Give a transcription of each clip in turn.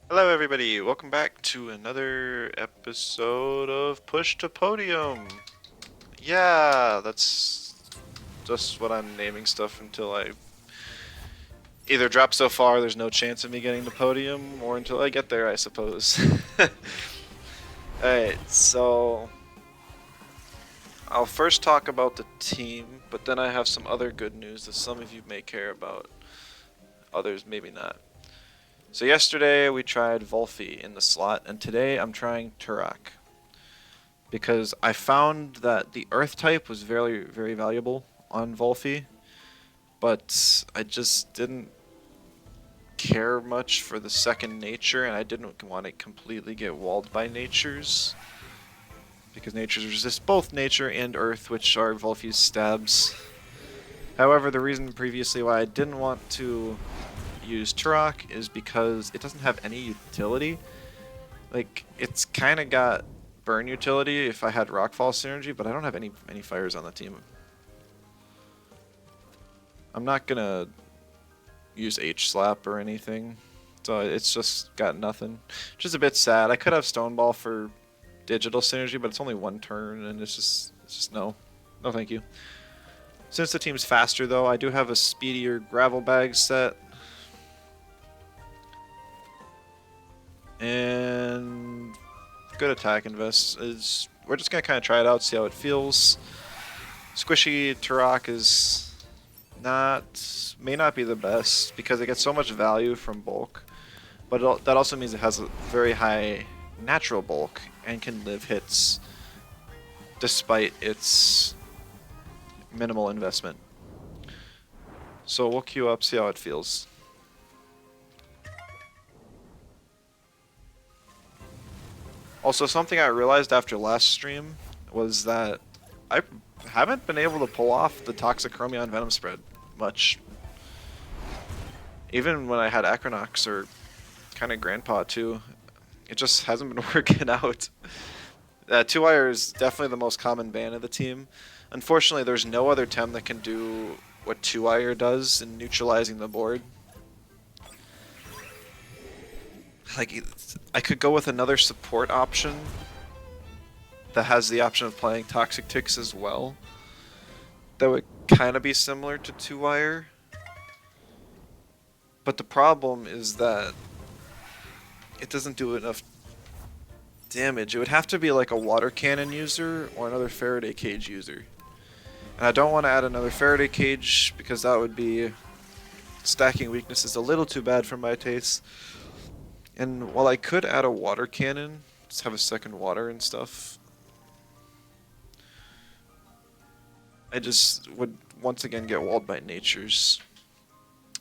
Hello, everybody. Welcome back to another episode of Push to Podium. Yeah, that's just what I'm naming stuff until I either drop so far there's no chance of me getting to Podium, or until I get there, I suppose. Alright, so I'll first talk about the team, but then I have some other good news that some of you may care about, others maybe not. So yesterday we tried Volfi in the slot, and today I'm trying Turok. Because I found that the Earth type was very, very valuable on Volfi, but I just didn't care much for the second nature, and I didn't want to completely get walled by natures, because natures resist both nature and Earth, which are Volfi's stabs. However, the reason previously why I didn't want to use Turok is because it doesn't have any utility. Like, it's kind of got burn utility if I had Rockfall synergy, but I don't have any fires on the team. I'm not gonna use H-Slap or anything, so it's just got nothing. Which is a bit sad. I could have Stoneball for digital synergy, but it's only one turn, and it's just no. No thank you. Since the team's faster, though, I do have a speedier Gravel Bag set. And good attack invest is... We're just gonna kind of try it out, see how it feels. Squishy Turok is may not be the best because it gets so much value from bulk, but that also means it has a very high natural bulk and can live hits despite its minimal investment. So we'll queue up, see how it feels. Also, something I realized after last stream was that I haven't been able to pull off the Toxic Chromion Venom spread much. Even when I had Acronox or kind of Grandpa too, it just hasn't been working out. 2-wire is definitely the most common ban of the team. Unfortunately, there's no other Tem that can do what 2-wire does in neutralizing the board. Like, I could go with another support option that has the option of playing Toxic Ticks as well. That would kind of be similar to 2-wire. But the problem is that it doesn't do enough damage. It would have to be like a water cannon user or another Faraday cage user. And I don't want to add another Faraday cage because that would be stacking weaknesses a little too bad for my taste. And while I could add a water cannon, just have a second water and stuff, I just would once again get walled by natures.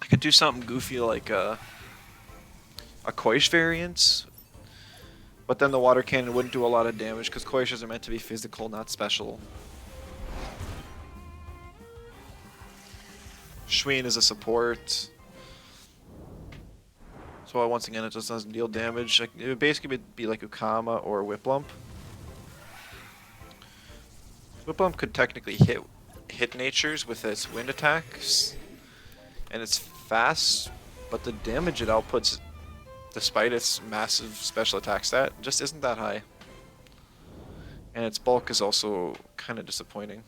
I could do something goofy like a Koish variant, but then the water cannon wouldn't do a lot of damage because Koishes are meant to be physical, not special. Schween is a support. So once again, it just doesn't deal damage. It would basically be like Ukama or Whiplump. Whiplump could technically hit natures with its wind attacks, and it's fast, but the damage it outputs, despite its massive special attack stat, just isn't that high. And its bulk is also kind of disappointing.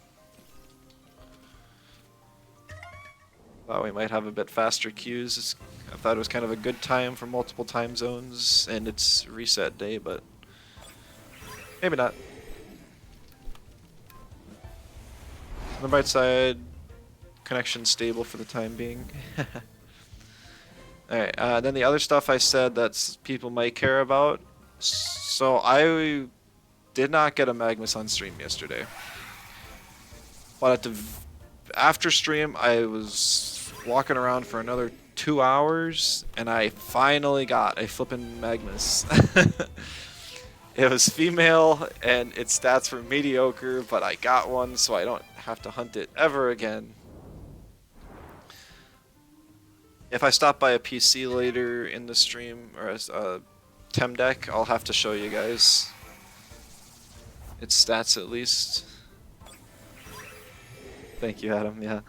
Thought we might have a bit faster queues. I thought it was kind of a good time for multiple time zones, and it's reset day, but maybe not. On the bright side, connection stable for the time being. Alright, then the other stuff I said that people might care about. So I did not get a Magnus on stream yesterday. But after stream, I was walking around for another 2 hours, and I finally got a flippin' Magnus. It was female, and its stats were mediocre, but I got one, so I don't have to hunt it ever again. If I stop by a PC later in the stream, or a Tem deck, I'll have to show you guys its stats at least. Thank you, Adam, yeah.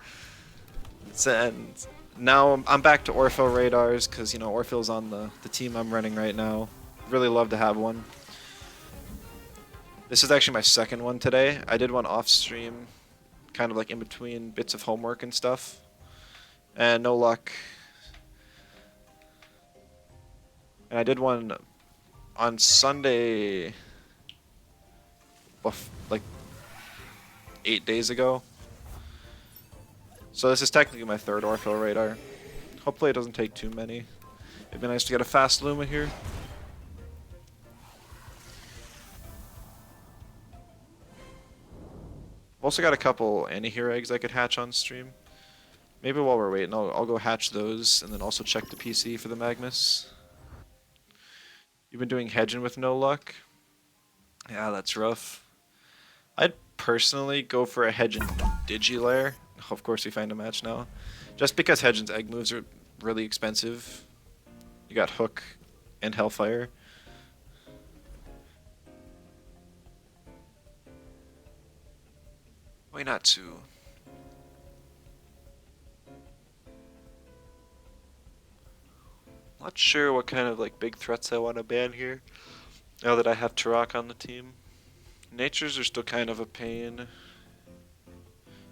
And Now I'm back to Orpho radars because you know Orpho's on the team I'm running right now. Really love to have one. This is actually my second one today. I did one off stream, kind of like in between bits of homework and stuff, and no luck. And I did one on Sunday, like 8 days ago. So this is technically my third Orpho radar. Hopefully it doesn't take too many. It'd be nice to get a fast Luma here. I've also got a couple anti-hero eggs I could hatch on stream. Maybe while we're waiting, I'll go hatch those and then also check the PC for the Magnus. You've been doing hedging with no luck? Yeah, that's rough. I'd personally go for a hedge and Digilair. Of course we find a match now. Just because Hedgeon's egg moves are really expensive. You got Hook and Hellfire. Why not two? Not sure what kind of like big threats I want to ban here. Now that I have Turok on the team. Natures are still kind of a pain.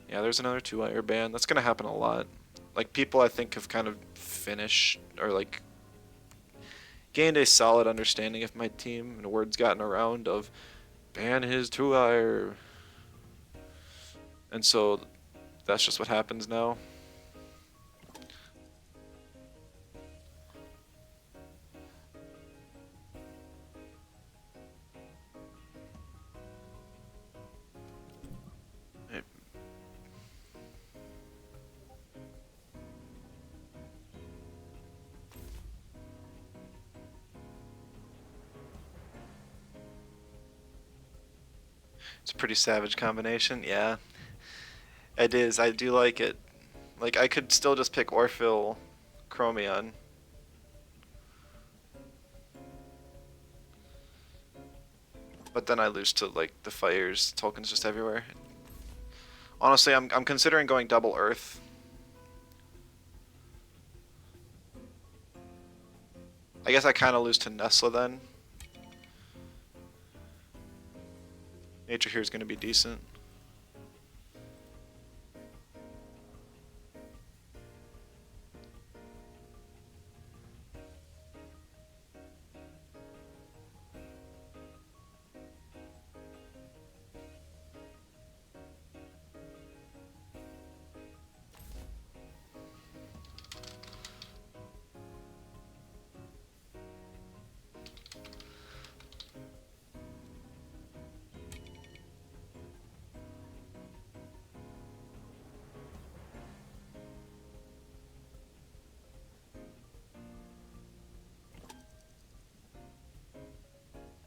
Yeah, there's another 2-wire ban. That's gonna happen a lot. Like people I think have kind of finished or like gained a solid understanding of my team and word's gotten around of ban his 2-wire. And so that's just what happens now. It's a pretty savage combination, yeah. It is, I do like it. Like, I could still just pick Orphyl Chromion. But then I lose to, like, the fires, tokens just everywhere. Honestly, I'm considering going double Earth. I guess I kind of lose to Nesla then. Nature here is going to be decent.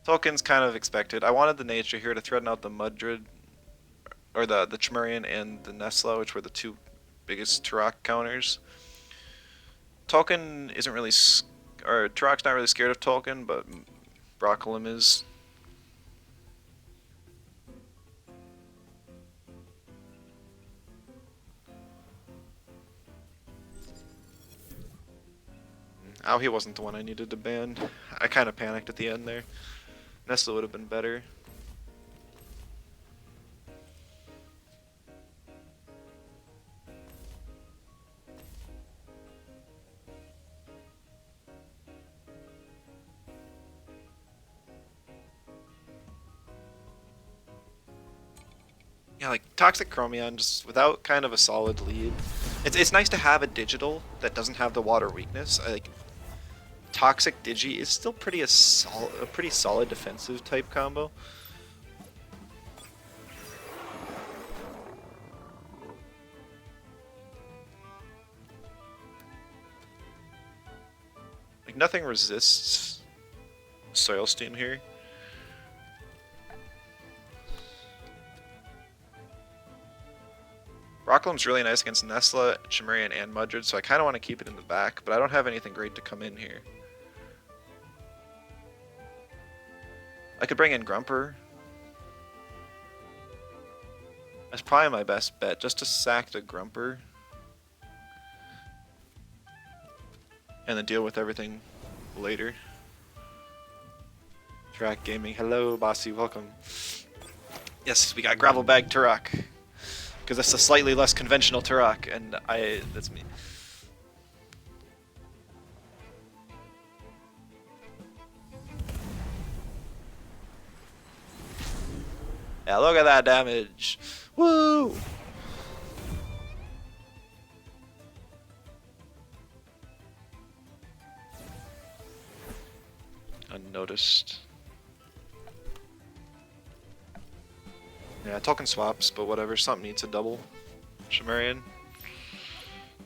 Tokens kind of expected. I wanted the Nature here to threaten out the Mudrid, or the Chimerian and the Nesla, which were the two biggest Turok counters. Tolkien isn't really, or Turok's not really scared of Tolkien, but Broccolum is. Oh, he wasn't the one I needed to ban. I kind of panicked at the end there. Nestle would have been better. Yeah, like Toxic Chromion, just without kind of a solid lead. It's nice to have a digital that doesn't have the water weakness. Like Toxic Digi is still a pretty solid defensive type combo. Like nothing resists Soil Steam here. Broccolum's really nice against Nesla, Chimerian, and Mudrid, so I kind of want to keep it in the back, but I don't have anything great to come in here. I could bring in Grumper. That's probably my best bet, just to sack the Grumper. and then deal with everything later. Turok Gaming, hello, Bossy, welcome. Yes, we got Gravel Bag Turok, because that's a slightly less conventional Turok, and that's me. Yeah, look at that damage. Woo! Unnoticed. Yeah, token swaps, but whatever. Something needs a double. Shimerian.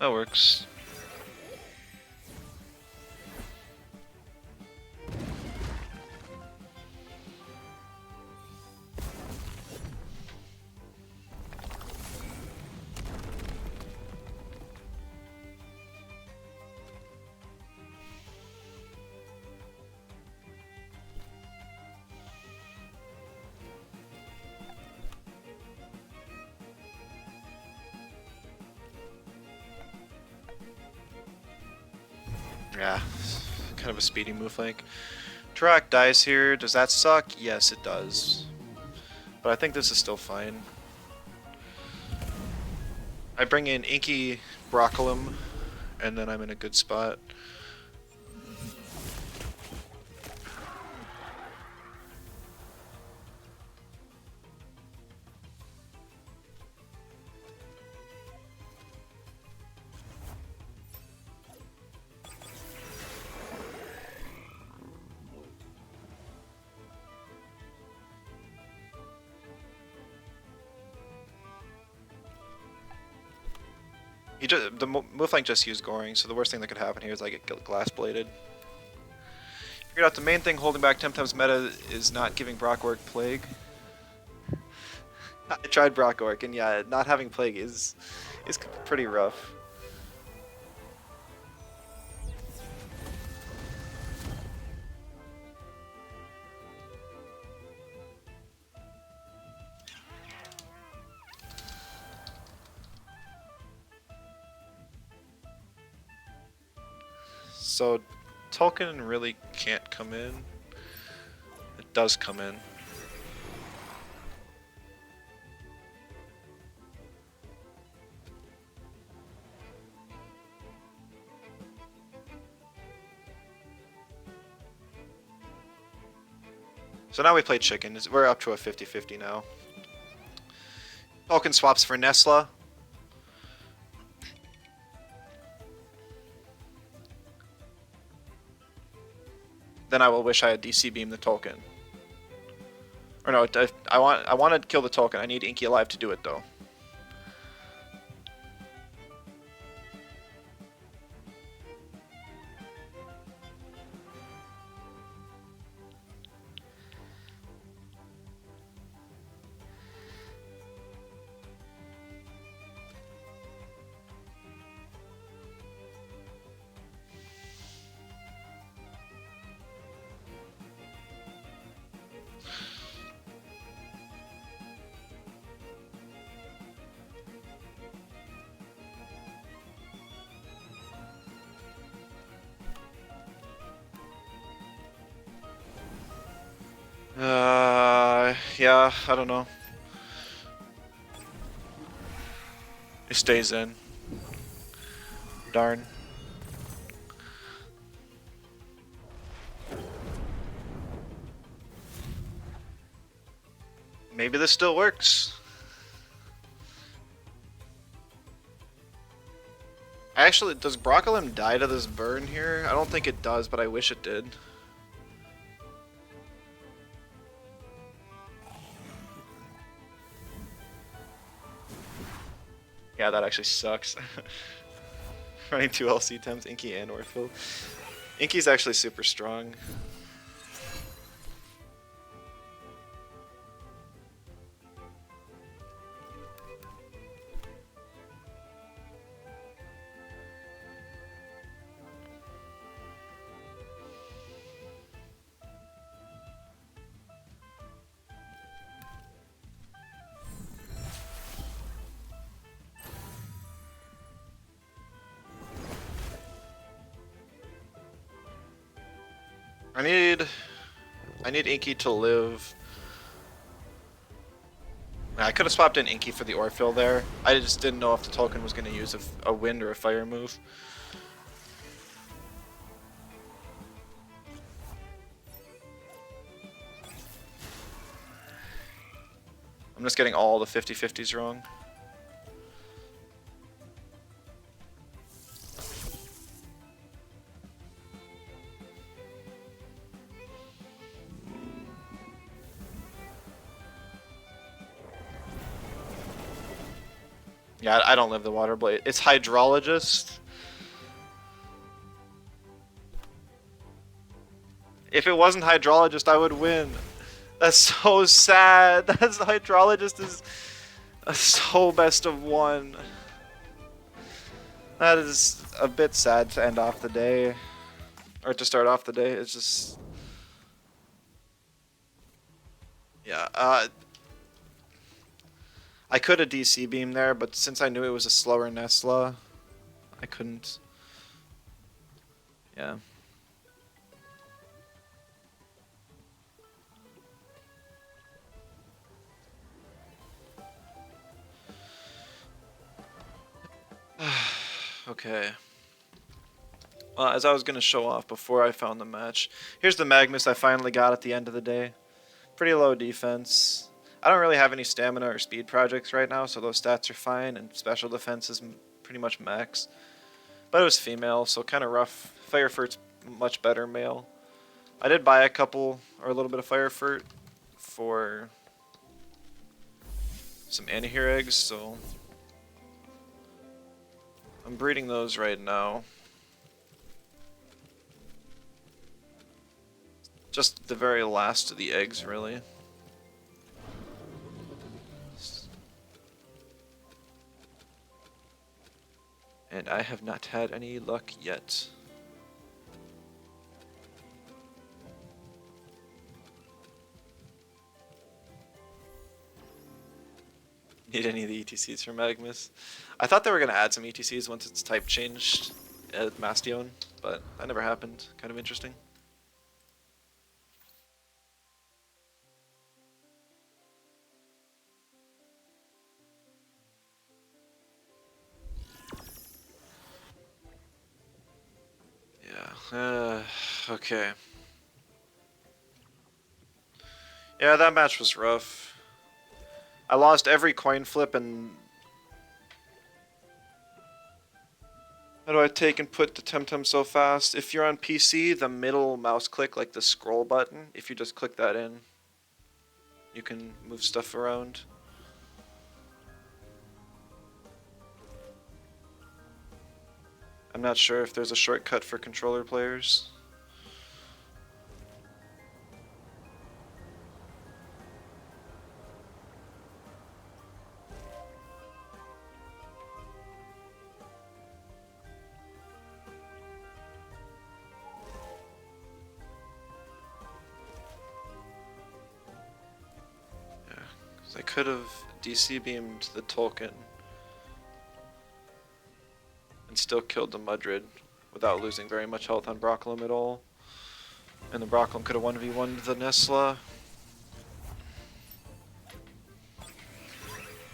That works. Yeah, kind of a speedy move like. Turok dies here. Does that suck? Yes, it does. But I think this is still fine. I bring in Inky Broccolum, and then I'm in a good spot. The Mooflank just used Goring, so the worst thing that could happen here is I get glass bladed. Figured out the main thing holding back Temtem's meta is not giving Brockwork Plague. I tried Brockwork, and yeah, not having Plague is pretty rough. So, Tolkien really can't come in. It does come in. So now we play chicken. We're up to a 50-50 now. Tolkien swaps for Nesla. Then I will wish I had DC Beam the Tolkien. Or no, I want to kill the Tolkien. I need Inky alive to do it though. Yeah, I don't know. It stays in. Darn. Maybe this still works. Actually, does Broccolum die to this burn here? I don't think it does, but I wish it did. Yeah, that actually sucks. Running 2 LC Temps, Inky and Orphill. Inky's actually super strong. I need Inky to live. I could have swapped in Inky for the Orphill there. I just didn't know if the Tolkien was going to use a wind or a fire move. I'm just getting all the 50-50s wrong. Yeah, I don't live the Water Blade. It's Hydrologist. If it wasn't Hydrologist, I would win. That's so sad. That's Hydrologist is so best of one. That is a bit sad to end off the day. Or to start off the day. It's just... Yeah, I could have DC beam there, but since I knew it was a slower Nesla, I couldn't. Yeah. Okay. As I was going to show off before I found the match, here's the Magnus I finally got at the end of the day. Pretty low defense. I don't really have any stamina or speed projects right now, so those stats are fine, and special defense is pretty much max. But it was female, so kind of rough. Firefurt's much better male. I did buy a couple, or a little bit of Firefurt for some Anihir eggs, so I'm breeding those right now. Just the very last of the eggs, really. And I have not had any luck yet. Need any of the ETCs from Magnus? I thought they were going to add some ETCs once its type changed at Mastion, but that never happened. Kind of interesting. Yeah, okay. Yeah, that match was rough. I lost every coin flip and... How do I take and put the Temtem so fast? If you're on PC, the middle mouse click, like the scroll button, if you just click that in, you can move stuff around. I'm not sure if there's a shortcut for controller players. Yeah, because I could have DC beamed the Tolkien and still killed the Mudrid without losing very much health on Brocklum at all. And the Brocklum could have 1v1'd the Nesla.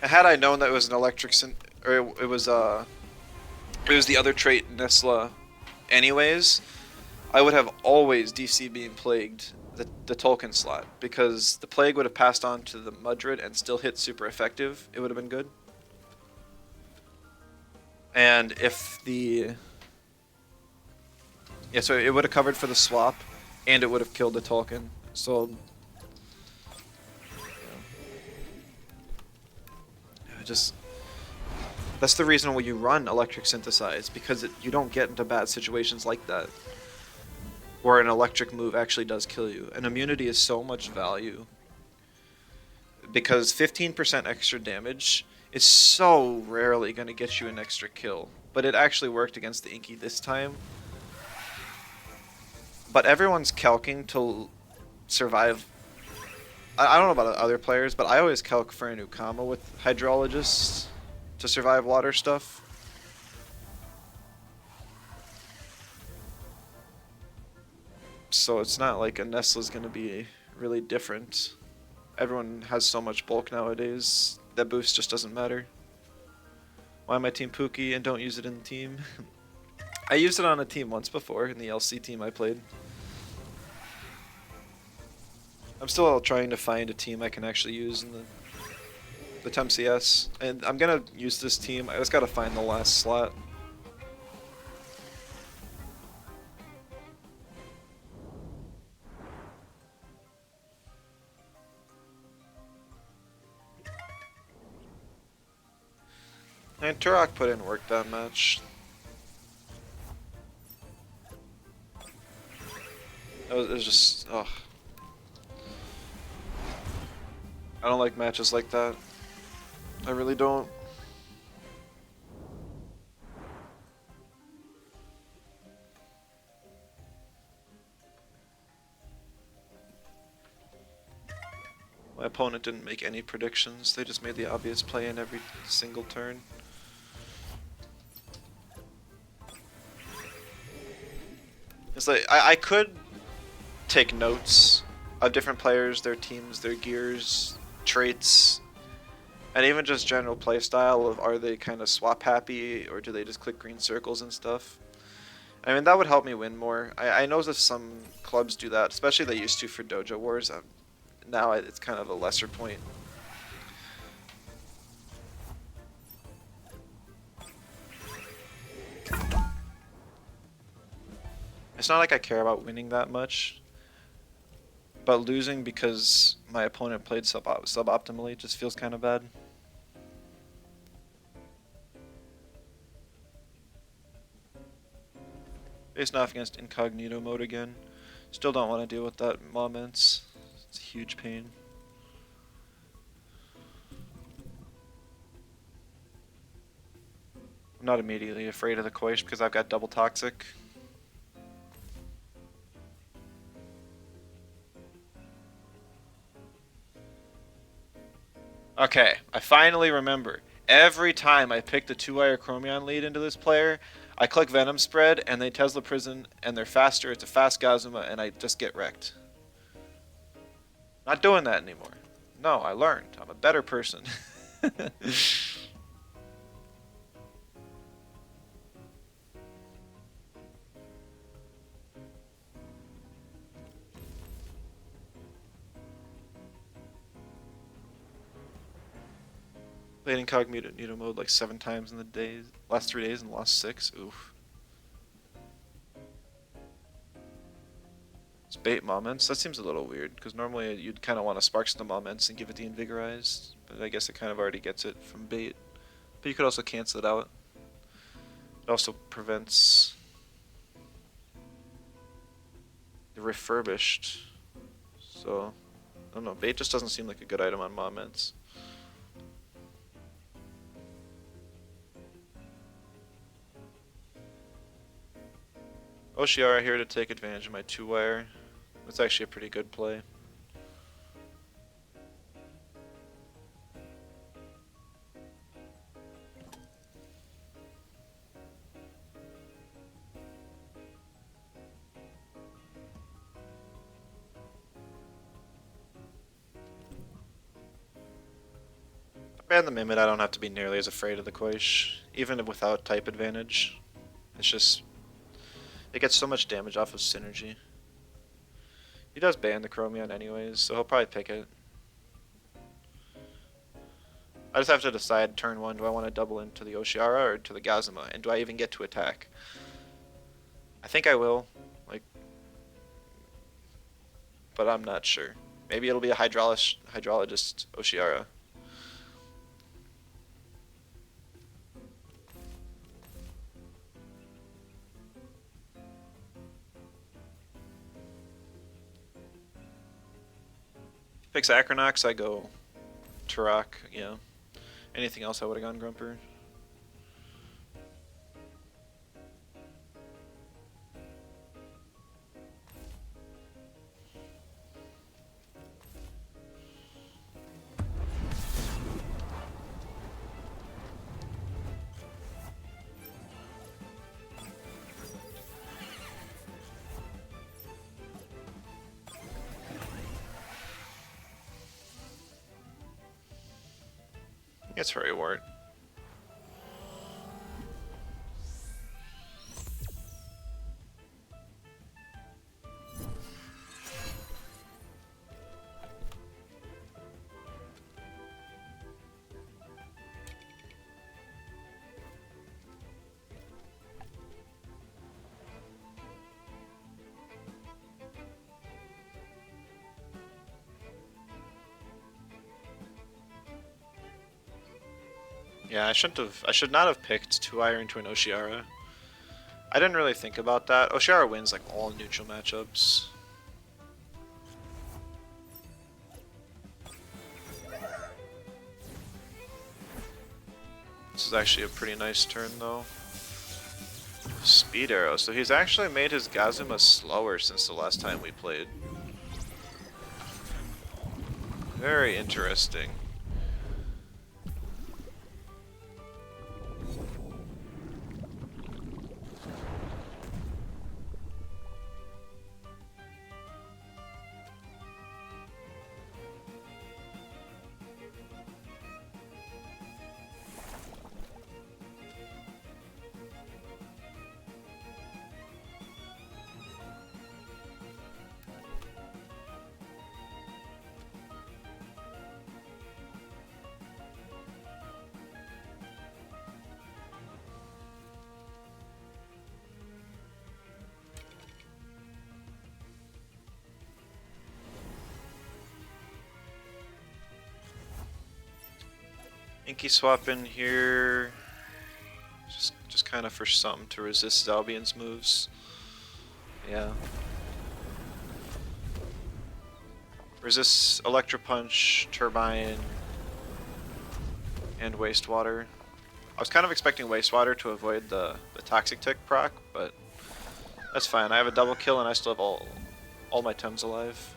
And had I known that it was an electric or it was the other trait Nesla anyways, I would have always DC beam plagued the Tolkien slot, because the plague would have passed on to the Mudrid and still hit super effective. It would have been good. And if the... Yeah, so it would have covered for the swap, and it would have killed the Tolkien. So... Yeah, just... That's the reason why you run Electric Synthesize, because you don't get into bad situations like that, where an electric move actually does kill you. And immunity is so much value, because 15% extra damage is so rarely going to get you an extra kill. But it actually worked against the Inky this time. But everyone's calcing to survive. I don't know about other players, but I always calc for an Ukama with Hydrologists to survive water stuff. So it's not like a Nestle's gonna be really different. Everyone has so much bulk nowadays, that boost just doesn't matter. Why am I Team Pookie and don't use it in the team? I used it on a team once before, in the LC team I played. I'm still trying to find a team I can actually use in the Temtem CS. And I'm gonna use this team, I just gotta find the last slot. And Turok put in work that match. It was just, ugh. I don't like matches like that. I really don't. My opponent didn't make any predictions, they just made the obvious play in every single turn. It's like, I could take notes of different players, their teams, their gears, traits, and even just general playstyle of are they kind of swap happy or do they just click green circles and stuff. I mean, that would help me win more. I know that some clubs do that, especially they used to for Dojo Wars. Now it's kind of a lesser point. It's not like I care about winning that much, but losing because my opponent played suboptimally just feels kind of bad. Facing off against incognito mode again. Still don't want to deal with that moments. It's a huge pain. I'm not immediately afraid of the Koish because I've got double toxic. Okay, I finally remember. Every time I pick the 2-wire Chromion lead into this player, I click Venom Spread, and they Tesla Prison, and they're faster, it's a fast Gazuma, and I just get wrecked. Not doing that anymore. No, I learned. I'm a better person. Played incognito mode like 7 times in the last 3 days and lost 6. Oof. It's bait moments. That seems a little weird because normally you'd kind of want to sparks the moments and give it the invigorized, but I guess it kind of already gets it from bait. But you could also cancel it out. It also prevents the refurbished. So I don't know. Bait just doesn't seem like a good item on moments. Oshiara here to take advantage of my 2-wire. That's actually a pretty good play. Ban the Mimid, I don't have to be nearly as afraid of the Koish, even without type advantage. It's just, it gets so much damage off of synergy. He does ban the Chromion anyways, so he'll probably pick it. I just have to decide turn 1, do I want to double into the Oshiara or to the Gazuma, and do I even get to attack? I think I will, like, but I'm not sure. Maybe it'll be a Hydrologist Oshiara. Picks Acronox, I go Turok, yeah. Anything else I would have gone Grumper. It's Furry Wart. Yeah, I should not have picked 2-Ire into an Oshiara. I didn't really think about that. Oshiara wins like all neutral matchups. This is actually a pretty nice turn though. Speed Arrow, so he's actually made his Gazuma slower since the last time we played. Very interesting. Inky swap in here, just kind of for something to resist Zalbion's moves. Yeah. Resists Electro Punch, Turbine, and Wastewater. I was kind of expecting Wastewater to avoid the Toxic Tick proc, but that's fine. I have a double kill and I still have all my Tems alive.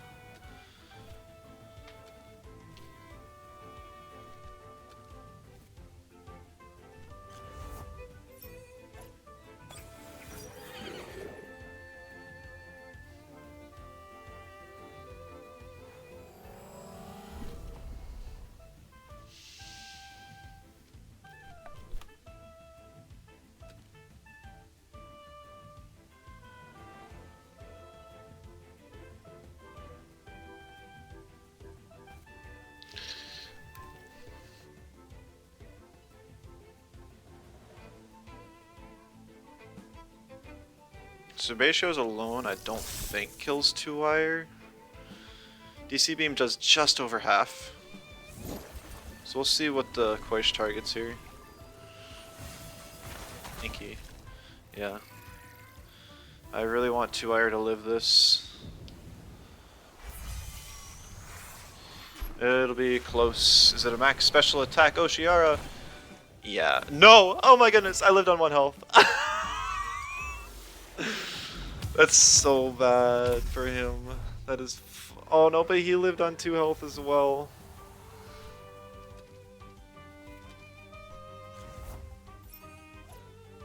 Sebaceous alone, I don't think kills 2-Wire. DC Beam does just over half. So we'll see what the Koish targets here. Inky. Yeah. I really want 2-Wire to live this. It'll be close. Is it a max special attack Oshiara? Yeah. No! Oh my goodness, I lived on 1 health. That's so bad for him. That is... oh no, but he lived on 2 health as well.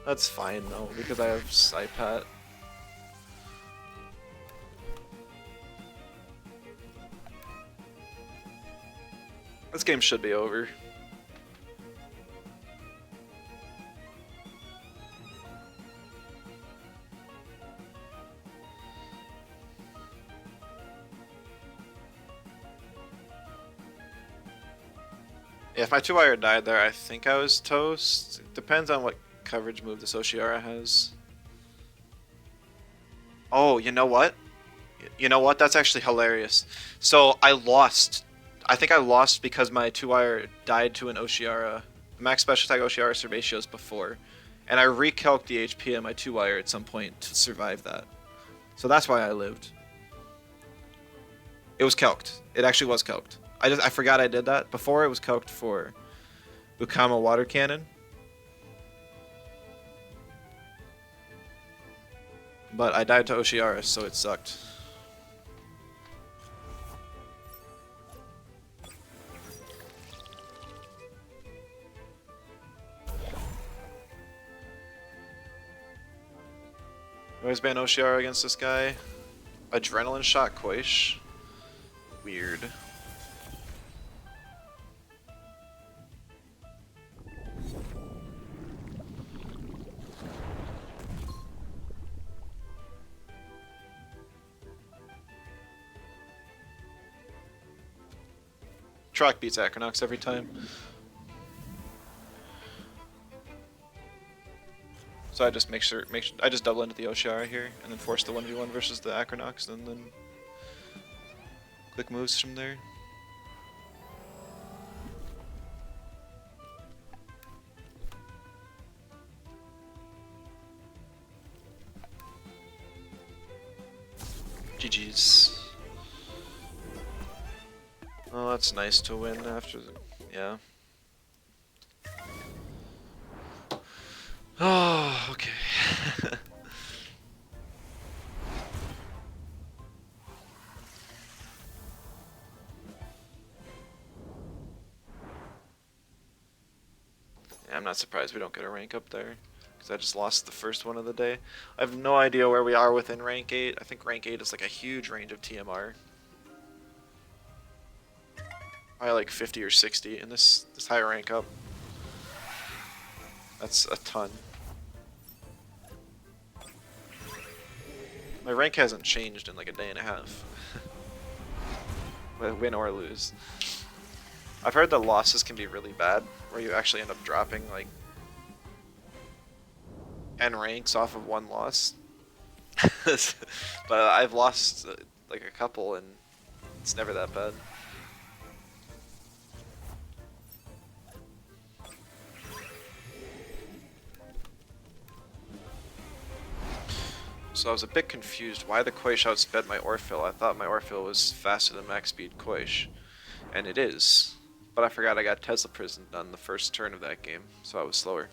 That's fine though, because I have Psypat. This game should be over. Yeah, if my 2-Wire died there, I think I was toast. It depends on what coverage move this Oshiara has. Oh, you know what? You know what? That's actually hilarious. So I lost. I think I lost because my 2-Wire died to an Oshiara. Max Special Attack Oshiara Cervaceous before. And I recalced the HP on my 2-Wire at some point to survive that. So that's why I lived. It was calced. It actually was calced. I forgot I did that. Before it was calced for Bukama Water Cannon. But I died to Oshiara, so it sucked. Always ban Oshiara against this guy. Adrenaline shot Koish. Weird. Troc beats Acronox every time. So I just make sure I just double into the Oshiara here and then force the 1v1 versus the Acronox and then quick moves from there. GG's. Oh, that's nice to win after the... yeah. Oh, okay. Yeah, I'm not surprised we don't get a rank up there, because I just lost the first one of the day. I have no idea where we are within rank 8. I think rank 8 is like a huge range of TMR. Probably like 50 or 60 in this higher rank up. That's a ton. My rank hasn't changed in like a day and a half. Win or lose. I've heard that losses can be really bad, where you actually end up dropping like N ranks off of one loss. But I've lost like a couple and it's never that bad. So I was a bit confused why the Koish outsped my Orphill. I thought my Orphill was faster than max speed Koish. And it is. But I forgot I got Tesla prisoned on the first turn of that game, so I was slower.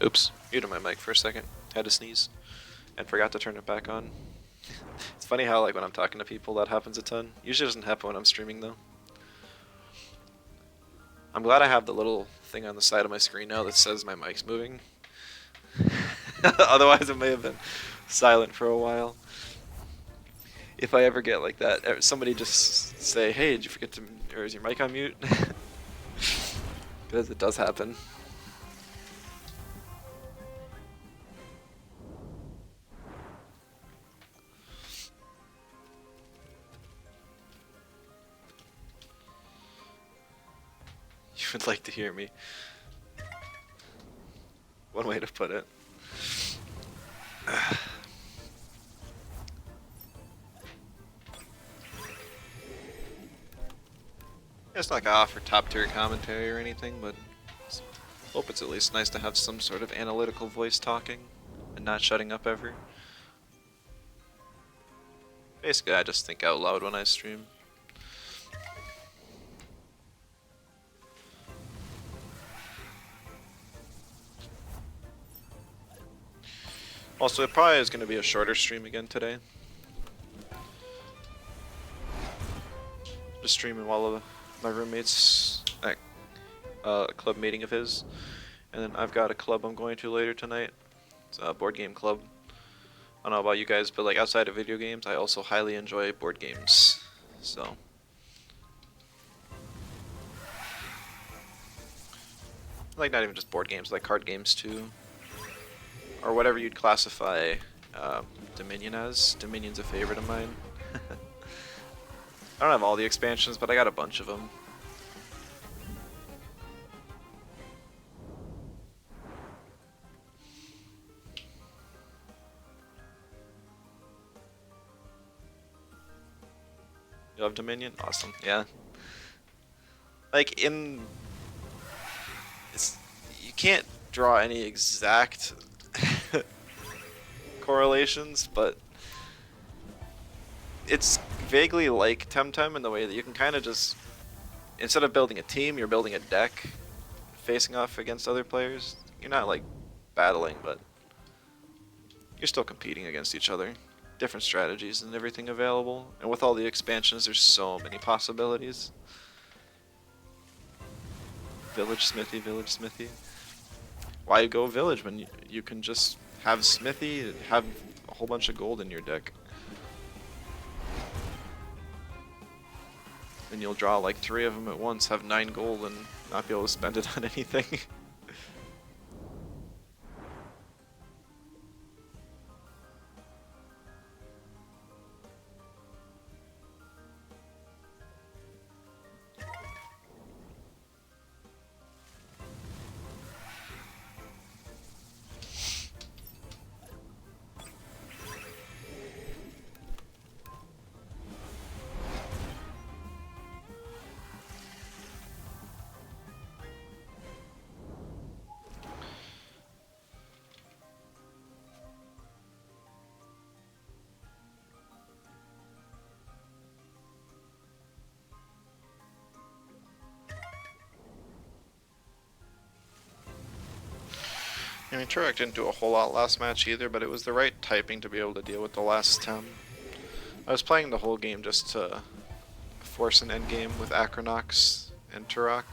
Oops, muted my mic for a second. Had to sneeze. And forgot to turn it back on. It's funny how like when I'm talking to people that happens a ton. Usually doesn't happen when I'm streaming though. I'm glad I have the little thing on the side of my screen now that says my mic's moving. Otherwise it may have been silent for a while. If I ever get like that, somebody just say, hey, did you forget to, or is your mic on mute? Because it does happen. You would like to hear me. One way to put it. It's not like I offer top tier commentary or anything, but I hope it's at least nice to have some sort of analytical voice talking and not shutting up ever. Basically, I just think out loud when I stream. Also, it probably is going to be a shorter stream again today. Just streaming while my roommate's at a club meeting of his. And then I've got a club I'm going to later tonight. It's a board game club. I don't know about you guys, but like outside of video games, I also highly enjoy board games. So. Like not even just board games, like card games too. Or whatever you'd classify Dominion as. Dominion's a favorite of mine. I don't have all the expansions, but I got a bunch of them. You love Dominion? Awesome, yeah. Like you can't draw any exact correlations, but it's vaguely like Temtem in the way that you can kind of just, instead of building a team, you're building a deck facing off against other players. You're not like battling, but you're still competing against each other. Different strategies and everything available. And with all the expansions, there's so many possibilities. Village Smithy, Village Smithy. Why go Village when you can just have Smithy, have a whole bunch of gold in your deck? Then you'll draw like 3 of them at once, have 9 gold, and not be able to spend it on anything. I mean, Turek didn't do a whole lot last match either, but it was the right typing to be able to deal with the last 10. I was playing the whole game just to force an endgame with Acronox and Turok.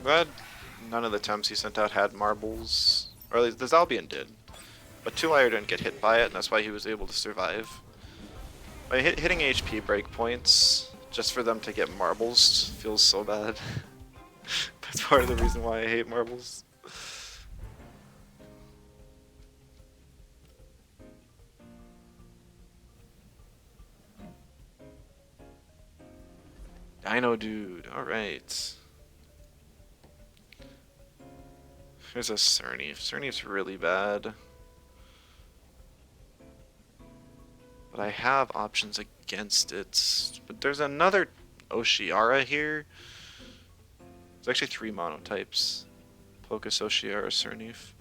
But none of the Temps he sent out had marbles, or at least the Zalbian did. But Two-Wire didn't get hit by it, and that's why he was able to survive. By hitting HP breakpoints, just for them to get marbles, feels so bad. That's part of the reason why I hate marbles. Dino Dude, alright. Here's a Cerneef. Cerneef's really bad. But I have options against it. But there's another Oshiara here. There's actually 3 monotypes. Pocus, Oshiara, Cerneef.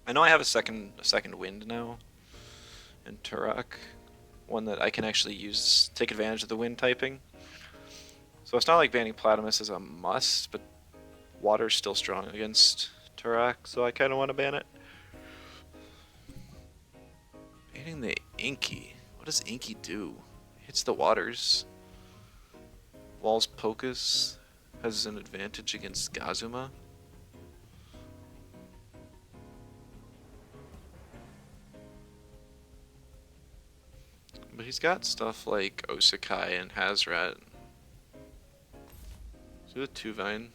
I know I have a second wind now in Turok. One that I can actually use, take advantage of the wind typing. So it's not like banning Platimus is a must, but water's still strong against Turok, so I kind of want to ban it. Banning the Inky. What does Inky do? It hits the waters. Walls Pocus has an advantage against Gazuma. But he's got stuff like Osakai and Hazrat. Do the 2-Vine.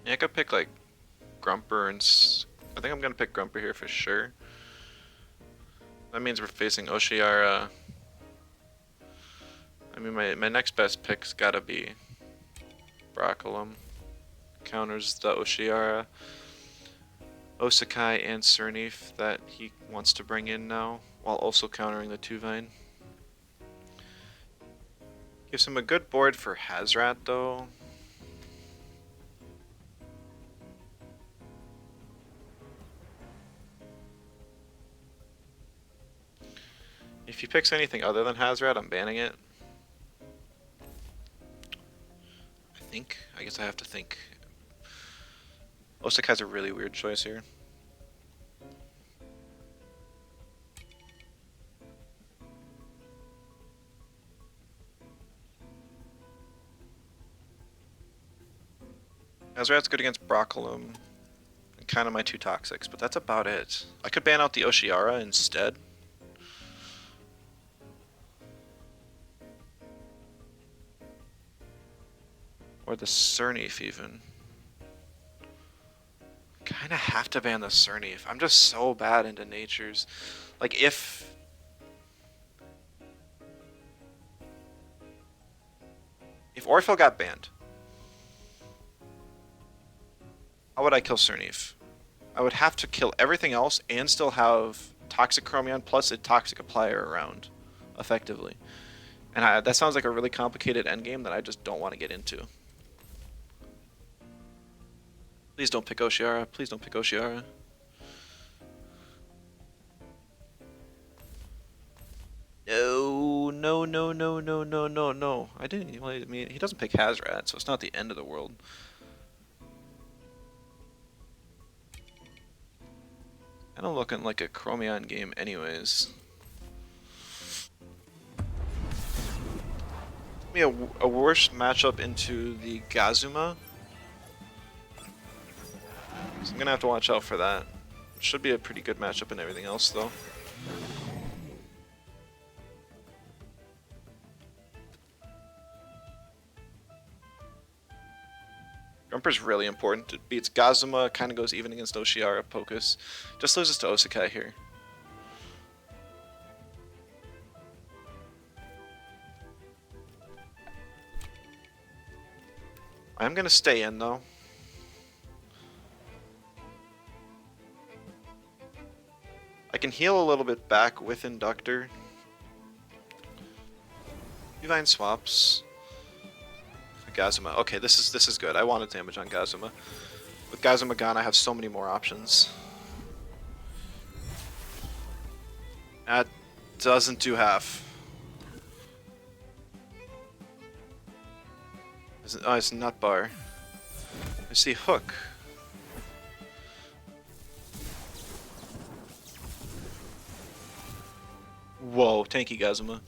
Yeah, I could pick like Grumper and I think I'm gonna pick Grumper here for sure. That means we're facing Oshiara. I mean, my next best pick's gotta be Broccolum. Counters the Oshiara, Osakai, and Cerneef that he wants to bring in now, while also countering the 2-Vine. Gives him a good board for Hazrat though. If he picks anything other than Hazrat, I'm banning it. I guess I have to think. Osakai's a really weird choice here. Hazrat's good against Broccolum, and kind of my 2 Toxics, but that's about it. I could ban out the Oshiara instead. Or the Cernif even. Kinda have to ban the Cernif. I'm just so bad into natures. Like if Orphle got banned, how would I kill Cernif? I would have to kill everything else and still have Toxic Chromion plus a Toxic Applier around, effectively. And that sounds like a really complicated endgame that I just don't want to get into. Please don't pick Oshiara. Please don't pick Oshiara. No, no, no, no, no, no, no, no. I mean, he doesn't pick Hazrat, so it's not the end of the world. Kind of looking like a Chromion game anyways. Maybe a worse matchup into the Gazuma. So I'm gonna have to watch out for that. It should be a pretty good matchup and everything else though. Jumper's really important. It beats Gazuma, kind of goes even against Oshiara, Pocus. Just loses to Osakai here. I'm gonna stay in though. I can heal a little bit back with Inductor. Divine swaps. Gazuma. Okay, this is good. I wanted damage on Gazuma. With Gazuma gone, I have so many more options. That doesn't do half. Oh, it's Nut Bar. I see Hook. Whoa, tanky Gazuma.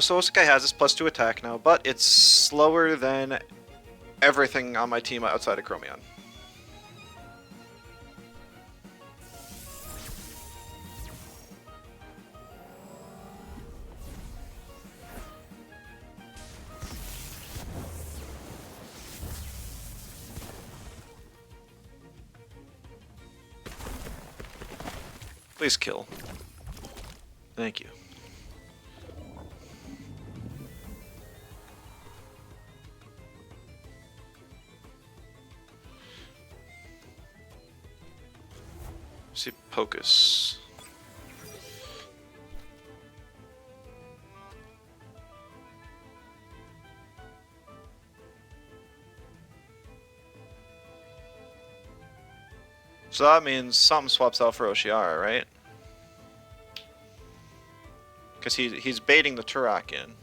So Osakai has this +2 attack now, but it's slower than everything on my team outside of Chromion. Please kill. Thank you. See Pocus. So that means something swaps out for Oshiara, right? Because he's baiting the Turok in.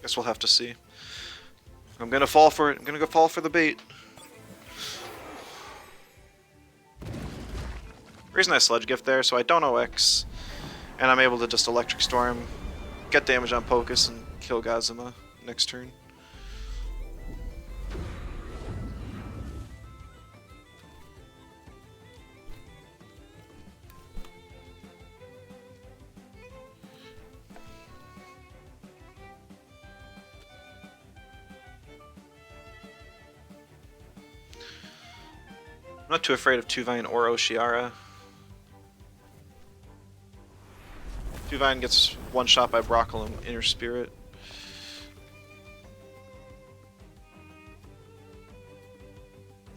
Guess we'll have to see. I'm gonna fall for it. I'm gonna go fall for the bait. Reason I Sludge Gift there, so I don't OX, and I'm able to just Electric Storm, get damage on Pocus, and kill Gazuma next turn. I'm not too afraid of Tuvine or Oshiara. Tuvine gets one shot by Broccolum, Inner Spirit.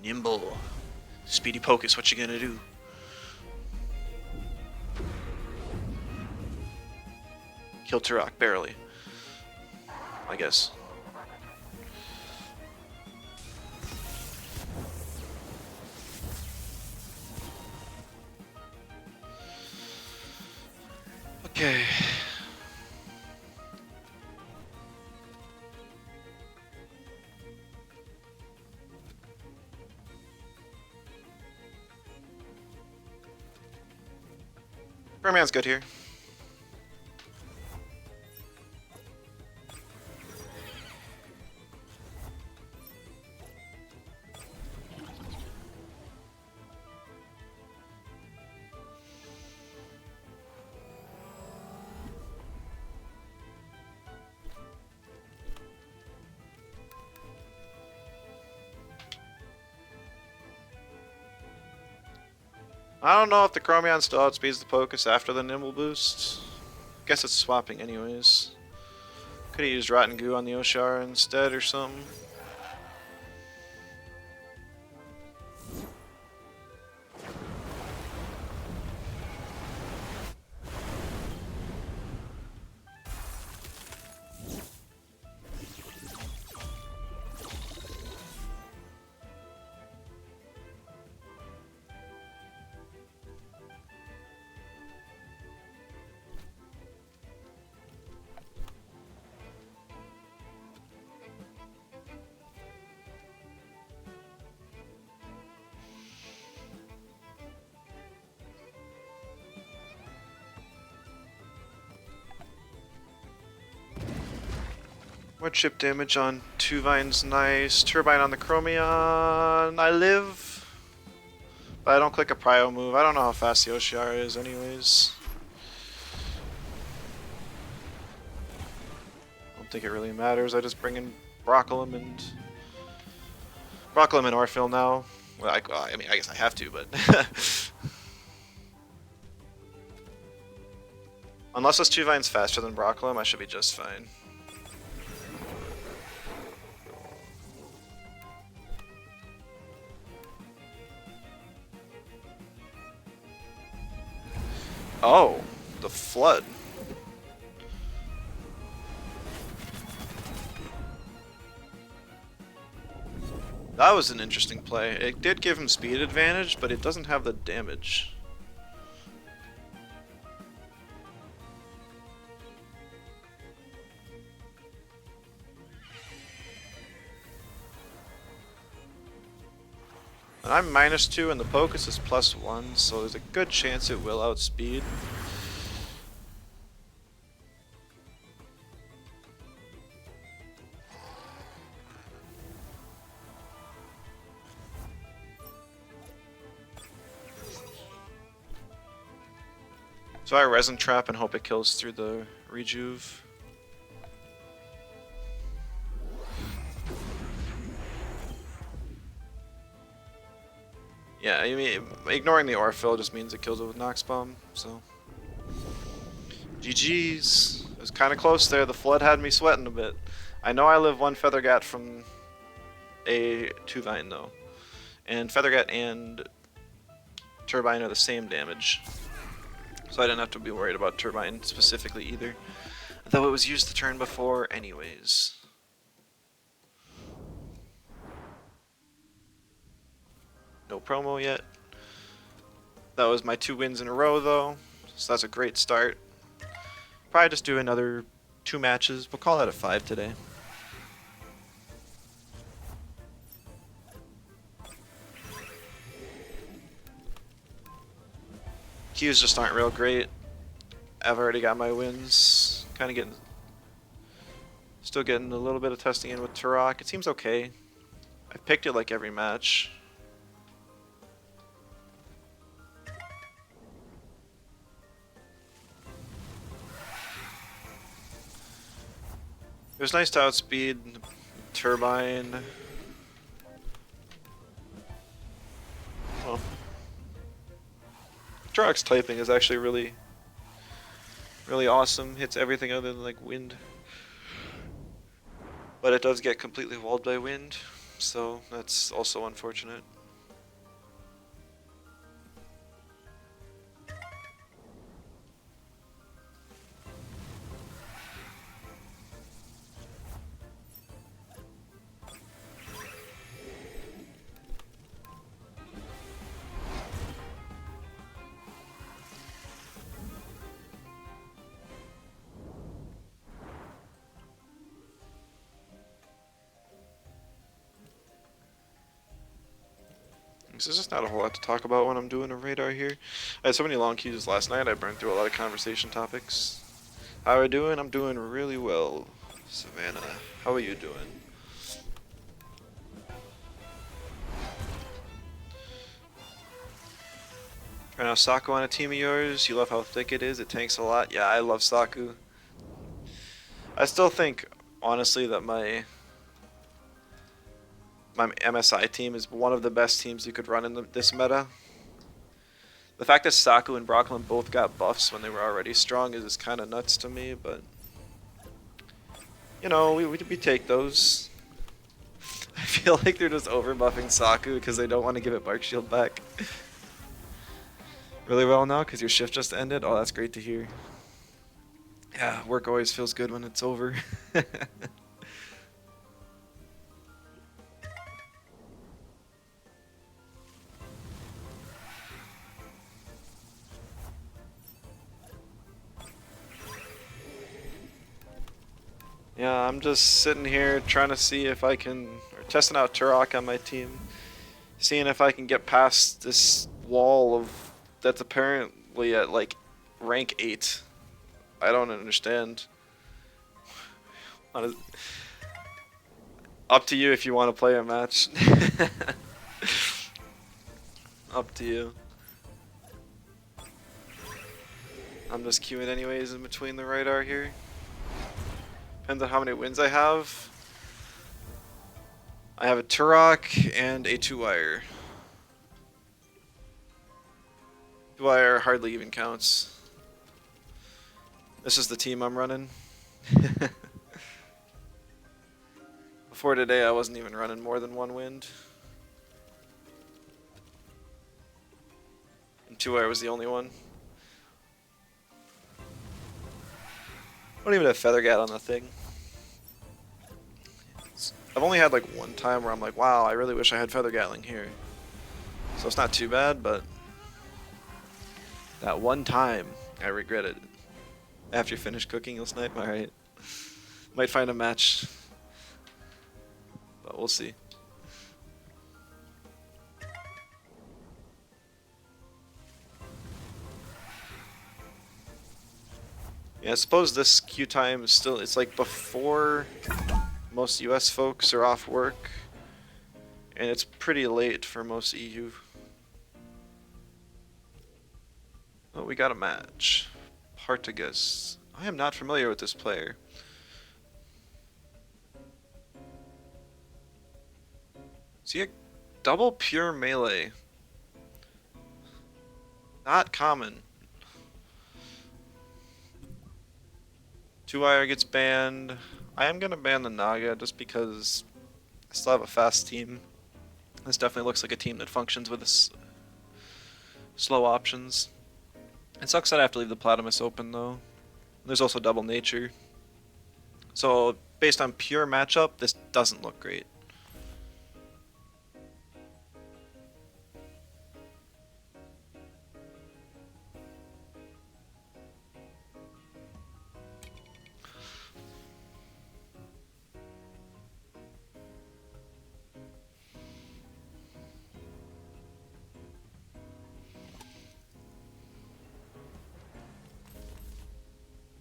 Nimble. Speedy Pocus, what you gonna do? Kill Turok, barely. I guess. Okay. Birdman's good here. I don't know if the Chromion still outspeeds the Pocus after the Nimble boost. Guess it's swapping anyways. Could have used Rotten Goo on the Oshara instead or something. More chip damage on Two Vines, nice. Turbine on the Chromion. I live. But I don't click a prio move. I don't know how fast the Oshara is anyways. I don't think it really matters. I just bring in Broccolum and Orphill now. Well, I mean, I guess I have to, but unless this Two Vine's faster than Broccolum, I should be just fine. Oh, the Flood. That was an interesting play. It did give him speed advantage, but it doesn't have the damage. And I'm -2 and the Pocus is +1, so there's a good chance it will outspeed. So I Resin Trap and hope it kills through the Rejuve. Yeah, I mean, ignoring the Orphill just means it kills it with Nox Bomb, so. GG's. It was kind of close there. The Flood had me sweating a bit. I know I live one Feathergat from a Two Vine though. And Feathergat and Turbine are the same damage. So I didn't have to be worried about Turbine specifically either. Though it was used the turn before anyways. No promo yet. That was my 2 wins in a row though, so that's a great start. Probably just do another 2 matches. We'll call that a 5 today. Qs just aren't real great. I've already got my wins. Kind of getting... Still getting a little bit of testing in with Turok. It seems okay. I've picked it like every match. It was nice to outspeed Turbine. Oh. Turok's typing is actually really awesome. Hits everything other than like wind. But it does get completely walled by wind, so that's also unfortunate. because there's just not a whole lot to talk about when I'm doing a radar here. I had so many long queues last night, I burned through a lot of conversation topics. How are you doing? I'm doing really well, Savannah. How are you doing? Right now, Saku on a team of yours. You love how thick it is. It tanks a lot. Yeah, I love Saku. I still think, honestly, that my MSI team is one of the best teams you could run in this meta. The fact that Saku and Brocklin both got buffs when they were already strong is kind of nuts to me, but you know, we take those. I feel like they're just over buffing Saku because they don't want to give it Bark Shield back. Really well now because your shift just ended? Oh, that's great to hear. Yeah, work always feels good when it's over. Yeah, I'm just sitting here trying to see if I can, or testing out Turok on my team, seeing if I can get past this wall of that's apparently at like rank 8. I don't understand. Up to you if you want to play a match. Up to you. I'm just queuing anyways in between the radar here. Depends on how many wins I have. I have a Turok and a 2-wire. 2-wire hardly even counts. This is the team I'm running. Before today, I wasn't even running more than 1 wind. And 2-wire was the only one. I don't even have Feathergat on the thing. I've only had like 1 time where I'm like, wow, I really wish I had Feather Gatling here. So it's not too bad, but that 1 time, I regret it. After you finish cooking, you'll snipe? Alright. Might find a match. But we'll see. Yeah, I suppose this queue time is still, it's like before most US folks are off work, and it's pretty late for most EU. Oh, we got a match. Partigas. I am not familiar with this player. Is he a double pure melee? Not common. 2-wire gets banned. I am gonna ban the Naga just because I still have a fast team. This definitely looks like a team that functions with slow options. It sucks that I have to leave the Platimus open though. There's also double nature. So based on pure matchup, this doesn't look great.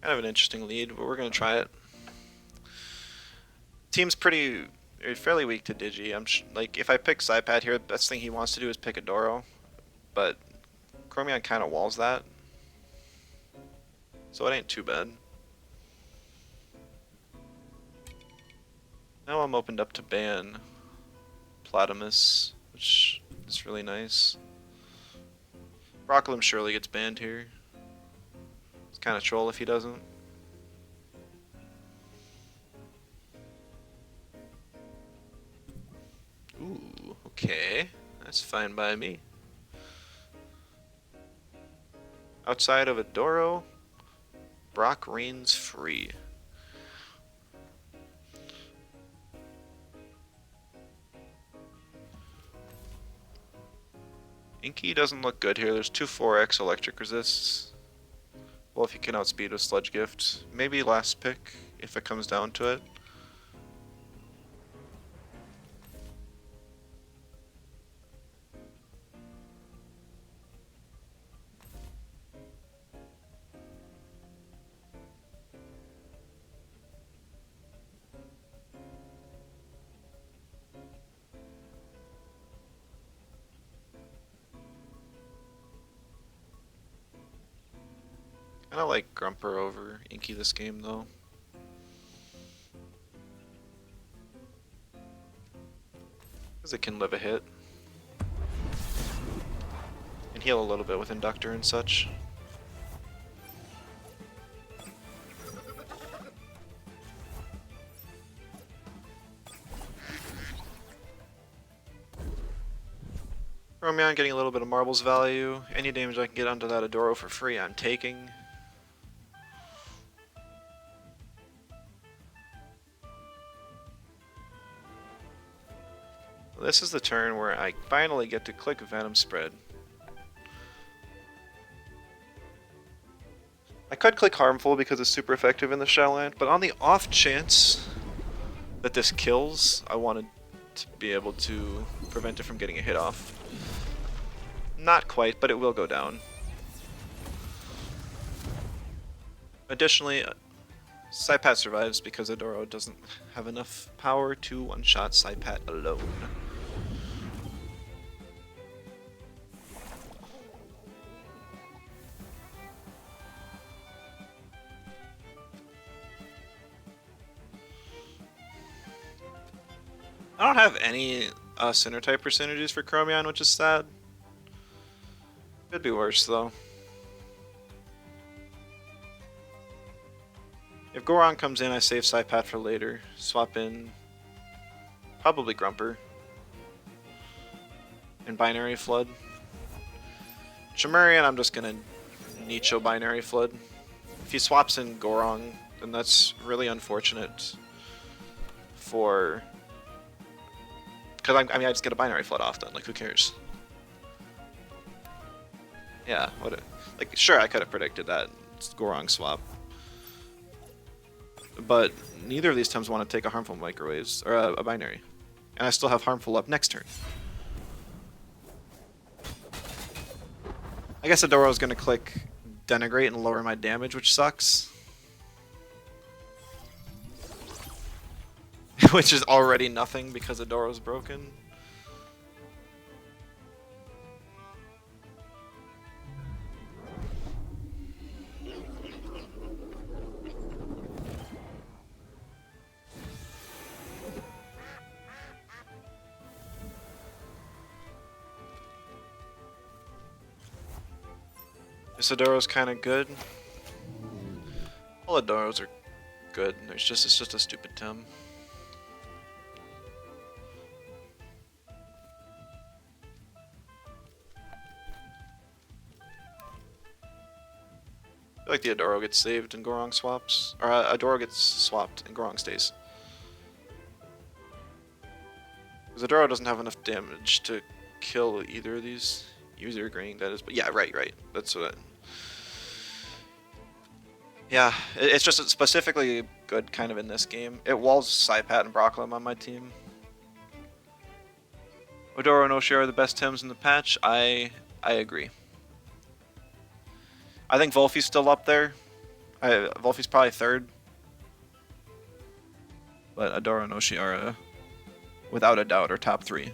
Kind of an interesting lead, but we're gonna try it. Team's fairly weak to Digi. Like if I pick Psypad here, the best thing he wants to do is pick a Doro, but Chromion kind of walls that, so it ain't too bad. Now I'm opened up to ban Platimus, which is really nice. Brocklum surely gets banned here. It's kind of troll if he doesn't. Ooh, okay. That's fine by me. Outside of Adoro, Brock reigns free. Inky doesn't look good here. There's 2 4x electric resists. Well, if you can outspeed with Sludge Gift. Maybe last pick, if it comes down to it. I like Grumper over Inky this game though. Because it can live a hit. And heal a little bit with Inductor and such. Chromion getting a little bit of marbles value. Any damage I can get onto that Adoro for free, I'm taking. This is the turn where I finally get to click Venom Spread. I could click Harmful because it's super effective in the Shadowland, but on the off chance that this kills, I wanted to be able to prevent it from getting a hit off. Not quite, but it will go down. Additionally, Saipat survives because Adoro doesn't have enough power to one-shot Saipat alone. I don't have any Sinner type percentages for Chromion, which is sad. Could be worse though. If Goron comes in, I save Saipat for later. Swap in probably Grumper and Binary Flood. Chimerian, I'm just gonna Nicho Binary Flood. If he swaps in Gorong, then that's really unfortunate for... Because I mean, I just get a Binary Flood off then, like who cares? Yeah, what? Like, sure, I could have predicted that Gorong swap. But neither of these times want to take a Harmful Microwaves, or a Binary. And I still have Harmful up next turn. I guess Adoro's going to click Denigrate and lower my damage, which sucks. Which is already nothing because Adoro's broken. This Adoro's kind of good. All Adoros are good. It's just a stupid Tem. I feel like the Adoro gets saved and Gorong swaps. Or Adoro gets swapped and Gorong stays. Because Adoro doesn't have enough damage to kill either of these. User agreeing, that is. But yeah, right. That's what... Yeah, it's just specifically good kind of in this game. It walls Saipat and Brocklem on my team. Odoro and Oshi are the best Tems in the patch. I agree. I think Volfi's still up there. Volfi's probably third. But Adoro and Oshi are, without a doubt, are top 3.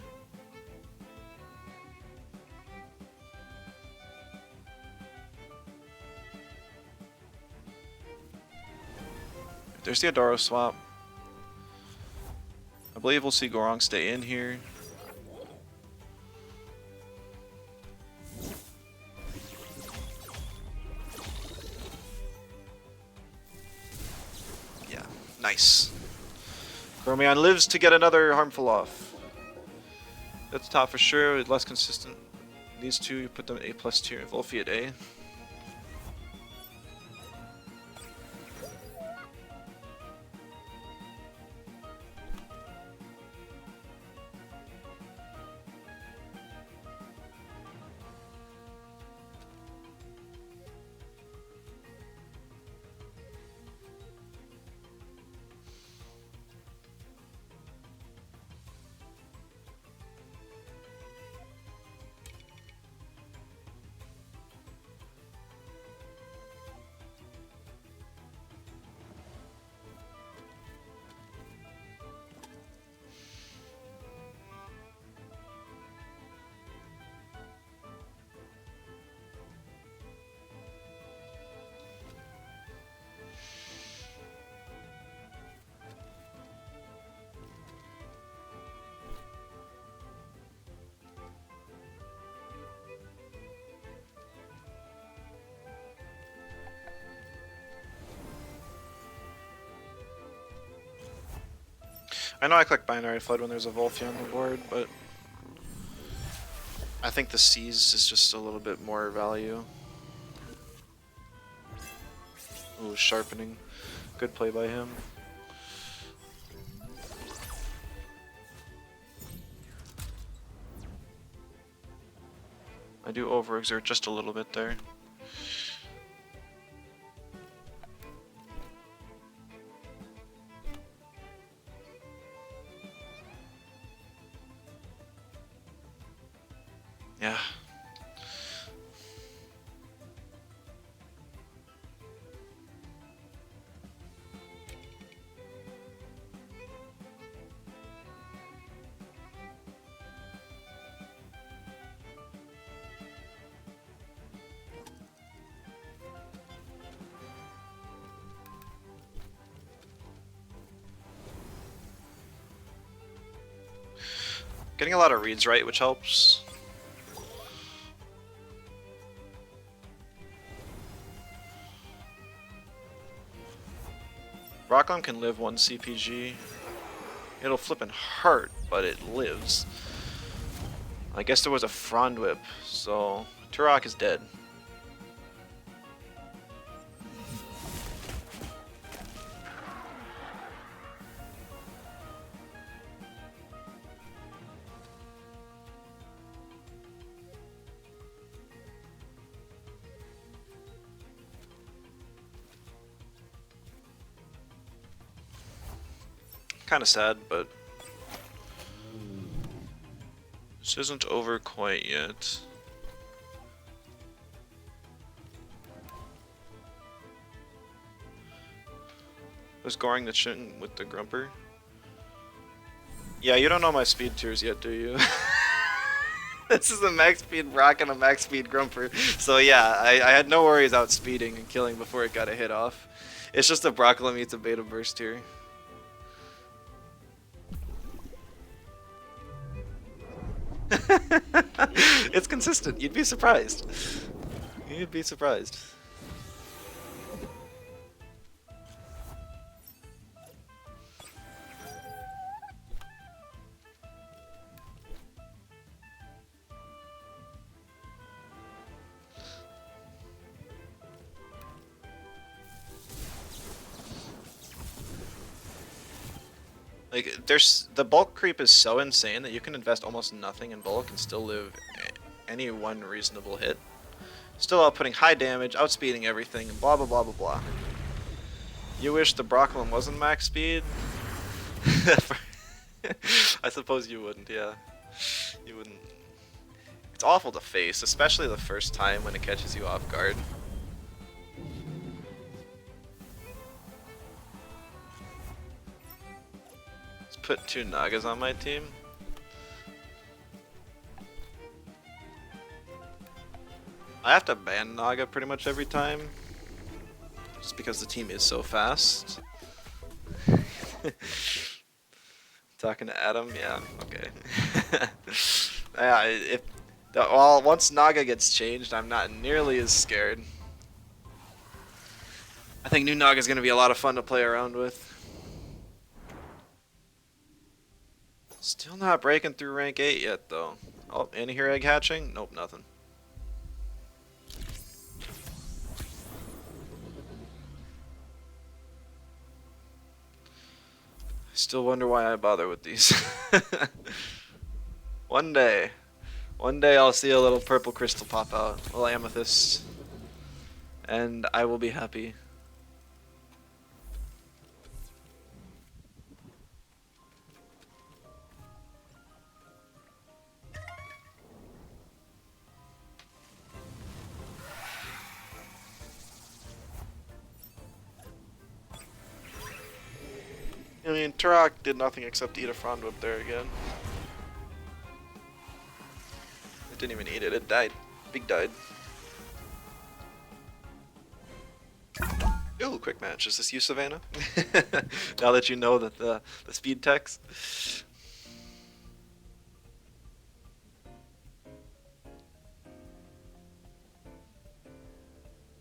There's the Adoro swap. I believe we'll see Gorong stay in here. Yeah, nice. Chromion lives to get another Harmful off. That's top for sure, less consistent. These two, you put them at A+ tier, Volfi at A. I know I click Binary Flood when there's a Volphy on the board, but I think the Seize is just a little bit more value. Ooh, Sharpening. Good play by him. I do overexert just a little bit there. Yeah. Getting a lot of reads right, which helps. Rockland can live 1 CPG. It'll flip and hurt, but it lives. I guess there was a Frond Whip, so Turok is dead. Kind of sad, but this isn't over quite yet. Was Goring the chin with the Grumper? Yeah, you don't know my speed tiers yet, do you? This is a max speed Rock and a max speed Grumper. So yeah, I had no worries outspeeding and killing before it got a hit off. It's just a Brockla meets a Beta Burst here. It's consistent. You'd be surprised. You'd be surprised. Like, the bulk creep is so insane that you can invest almost nothing in bulk and still live any one reasonable hit. Still outputting high damage, outspeeding everything, and blah blah blah blah blah. You wish the Brocklin wasn't max speed? I suppose you wouldn't, yeah. You wouldn't. It's awful to face, especially the first time when it catches you off guard. Put 2 Nagas on my team. I have to ban Naga pretty much every time, just because the team is so fast. Talking to Adam, yeah, okay. Yeah, well, once Naga gets changed, I'm not nearly as scared. I think new Naga is going to be a lot of fun to play around with. Still not breaking through rank 8 yet, though. Oh, any here egg hatching? Nope, nothing. I still wonder why I bother with these. One day I'll see a little purple crystal pop out, a little amethyst, and I will be happy. I mean, Turok did nothing except eat a Frond Whip there again. It didn't even eat it, it died. Big died. Ooh, quick match. Is this you, Savannah? Now that you know that the speed techs.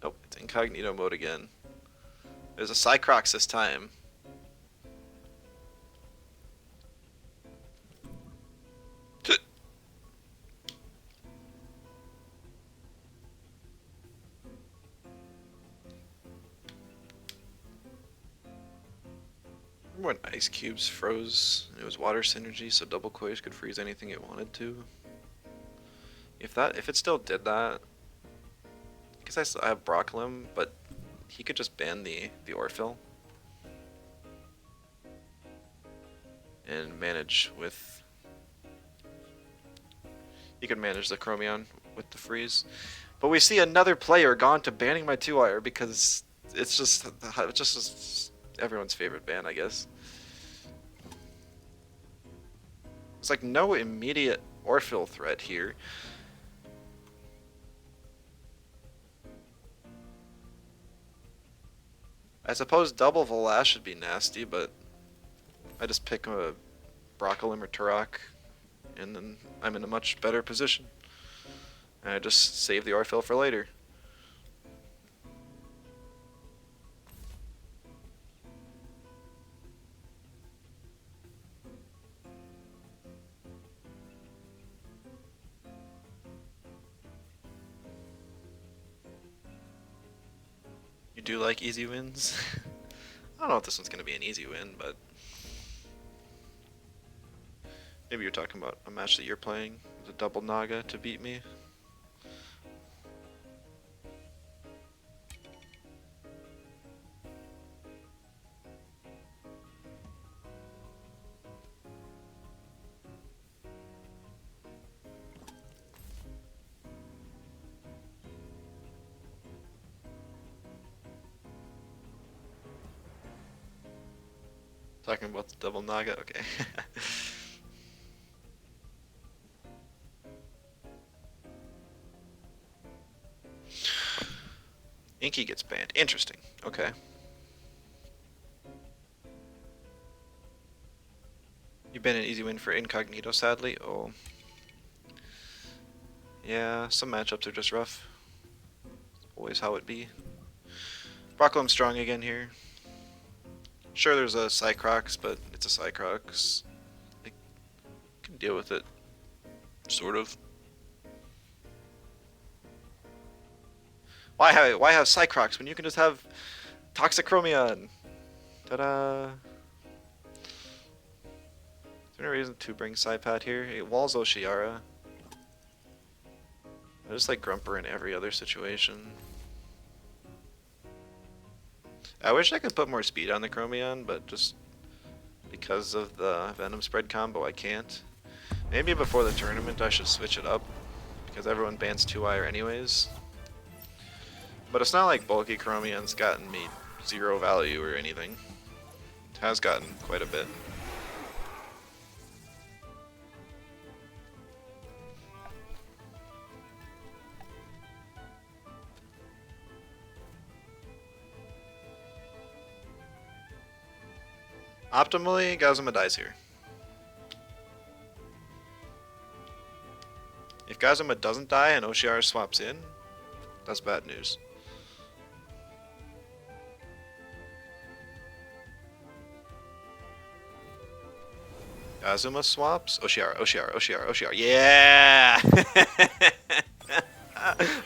Nope, it's incognito mode again. There's a Cycrox this time. Remember when ice cubes froze? It was water synergy, so double quays could freeze anything it wanted to. If it still did that, because I have Brocklim, but he could just ban the Orphill and manage with. He could manage the Chromion with the freeze. But we see another player gone to banning my 2-wire because it's just everyone's favorite ban, I guess. It's like no immediate Orphill threat here. I suppose double Volash should be nasty, but I just pick a Broccolim or Turok, and then I'm in a much better position. And I just save the Orphill for later. You do like easy wins? I don't know if this one's going to be an easy win, but maybe you're talking about a match that you're playing, the double Naga to beat me. Talking about the double Naga? Okay. Inky gets banned. Interesting. Okay. You've been an easy win for Incognito, sadly. Oh. Yeah, some matchups are just rough. Always how it be. Brocklim's strong again here. Sure, there's a Cycrox, but it's a Cycrox. I can deal with it. Sort of. Why have Cycrox when you can just have Toxicromion? Ta-da! Is there any reason to bring Cypad here? It walls Oshiara. I just like Grumper in every other situation. I wish I could put more speed on the Chromion, but just because of the Venom Spread combo, I can't. Maybe before the tournament I should switch it up, because everyone bans 2-wire anyways. But it's not like bulky Chromion's gotten me 0 value or anything. It has gotten quite a bit. Optimally, Gazuma dies here. If Gazuma doesn't die and Oshiara swaps in, that's bad news. Gazuma swaps? Oshiara. Yeah!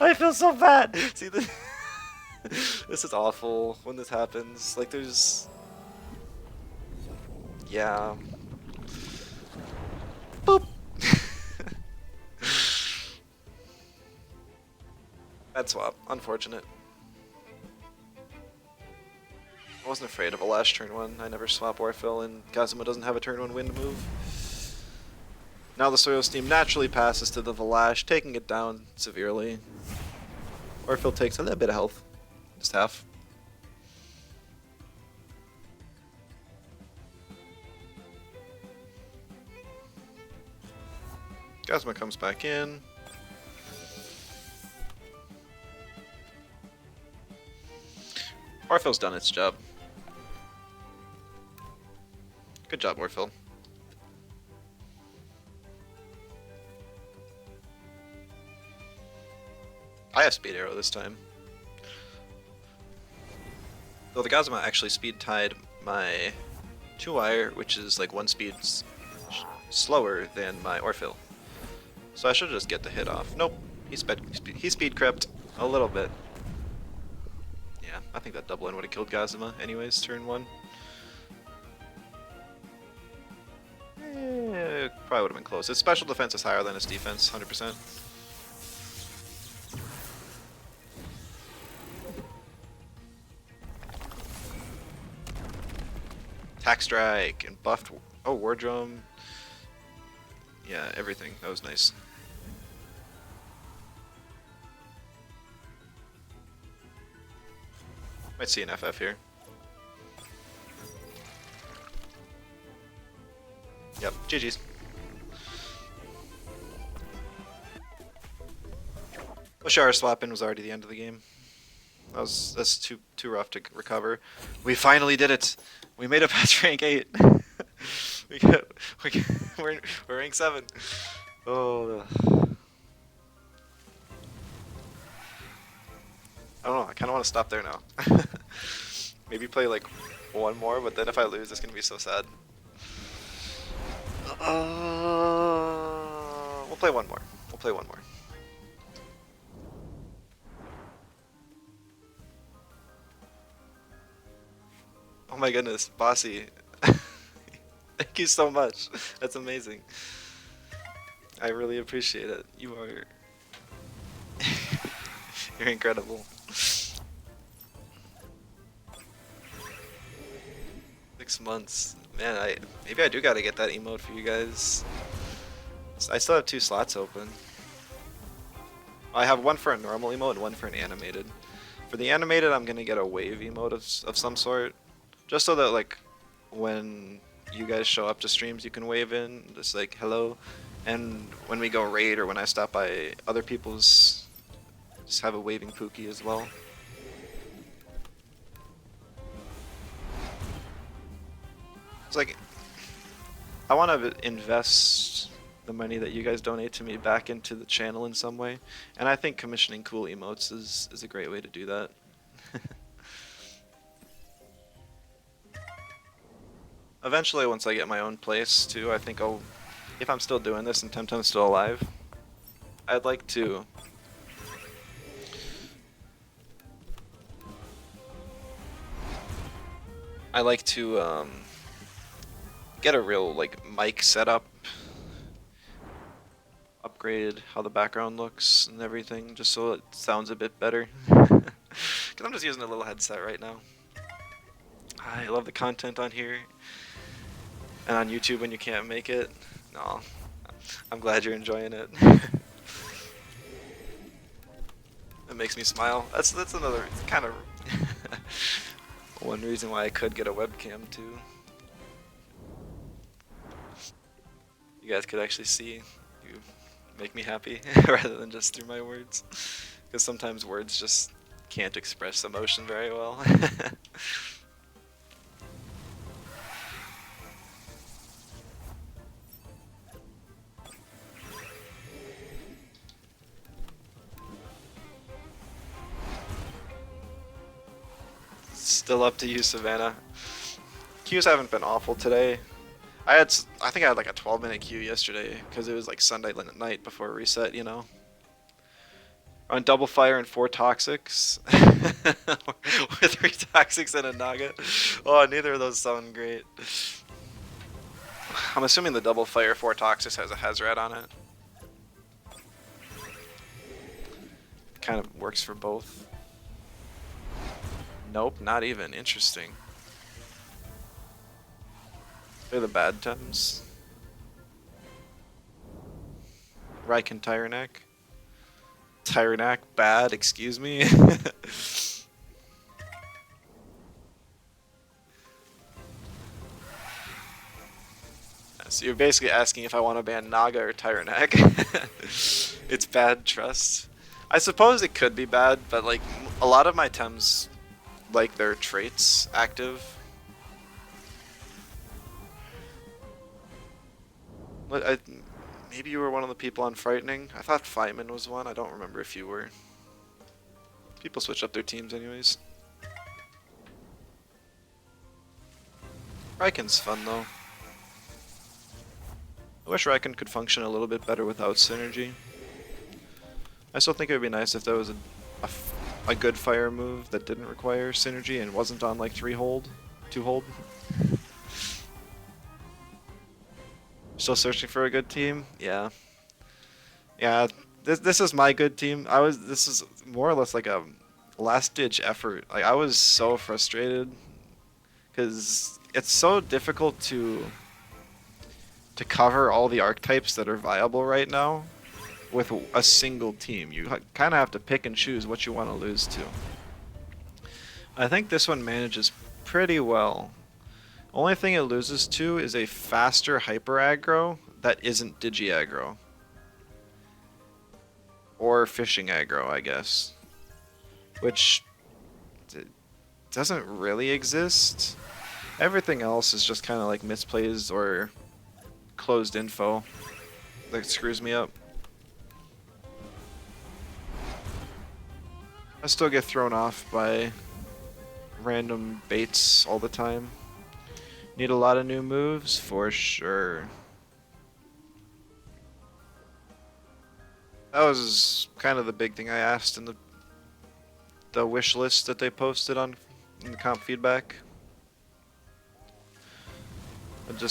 I feel so bad! See, this is awful when this happens. Like, there's... Yeah. Boop! Bad swap. Unfortunate. I wasn't afraid of a last turn 1. I never swap Orphill, and Kazuma doesn't have a turn 1 wind move. Now the Soil Steam naturally passes to the Valash, taking it down severely. Orphill takes a little bit of health. Just half. Kazuma comes back in. Orphill's done its job. Good job, Orphill. I have Speed Arrow this time. Though the Gazuma actually speed tied my 2-wire, which is like 1 speed slower than my Orphill. So I should just get the hit off. Nope, he speed crept a little bit. Yeah, I think that double in would have killed Gazuma anyways, turn 1. Probably would have been close. His special defense is higher than his defense, 100%. Attack strike and buffed. Oh, war drum. Yeah, everything. That was nice. Might see an FF here. Yep, GG's. Oshara swap-in was already the end of the game. That's too rough to recover. We finally did it. We made it past rank 8. we're rank 7. Oh. I don't know. I kind of want to stop there now. Maybe play like one more, but then if I lose, it's gonna be so sad. We'll play one more. We'll play one more. Oh my goodness, Bossy. Thank you so much. That's amazing. I really appreciate it. You are... You're incredible. 6 months. Man, maybe I do gotta get that emote for you guys. I still have 2 slots open. I have one for a normal emote and one for an animated. For the animated, I'm gonna get a wave emote of some sort. Just so that, like, when you guys show up to streams, you can wave in, just like, hello. And when we go raid or when I stop by other people's, just have a waving Pookie as well. It's like, I want to invest the money that you guys donate to me back into the channel in some way. And I think commissioning cool emotes is a great way to do that. Eventually, once I get my own place, too, I think I'll... If I'm still doing this and Temtem's still alive, I'd like to... get a real, like, mic setup. Upgrade how the background looks and everything, just so it sounds a bit better. Because I'm just using a little headset right now. I love the content on here. And on YouTube when you can't make it. No, I'm glad you're enjoying it. It makes me smile. That's another kind of one reason why I could get a webcam too. You guys could actually see. You make me happy rather than just through my words. Because sometimes words just can't express emotion very well. Still up to you, Savannah. Queues haven't been awful today. I think I had like a 12-minute queue yesterday because it was like Sunday night before reset, you know. On double fire and 4 toxics. With 3 toxics and a naga. Oh, neither of those sound great. I'm assuming the double fire 4 toxics has a Hazrat on it. Kind of works for both. Nope, not even. Interesting. They're the bad times. Ryken Tyrannak. Tyrannak, bad, excuse me. So you're basically asking if I want to ban Naga or Tyrannak. It's bad trust. I suppose it could be bad, but like a lot of my Tems like their traits active. Maybe you were one of the people on Frightening. I thought Feynman was one. I don't remember if you were. People switch up their teams anyways. Ryken's fun though. I wish Ryken could function a little bit better without synergy. I still think it would be nice if there was a good fire move that didn't require synergy and wasn't on like 2 hold. Still searching for a good team? Yeah. Yeah. This is my good team. This is more or less like a last ditch effort. Like I was so frustrated because it's so difficult to cover all the archetypes that are viable right now with a single team. You kind of have to pick and choose what you want to lose to. I think this one manages pretty well. Only thing it loses to is a faster hyper aggro that isn't digi aggro. Or fishing aggro, I guess. Which doesn't really exist. Everything else is just kind of like misplays or closed info that screws me up. I still get thrown off by random baits all the time. Need a lot of new moves for sure. That was kind of the big thing I asked in the wish list that they posted on in the comp feedback.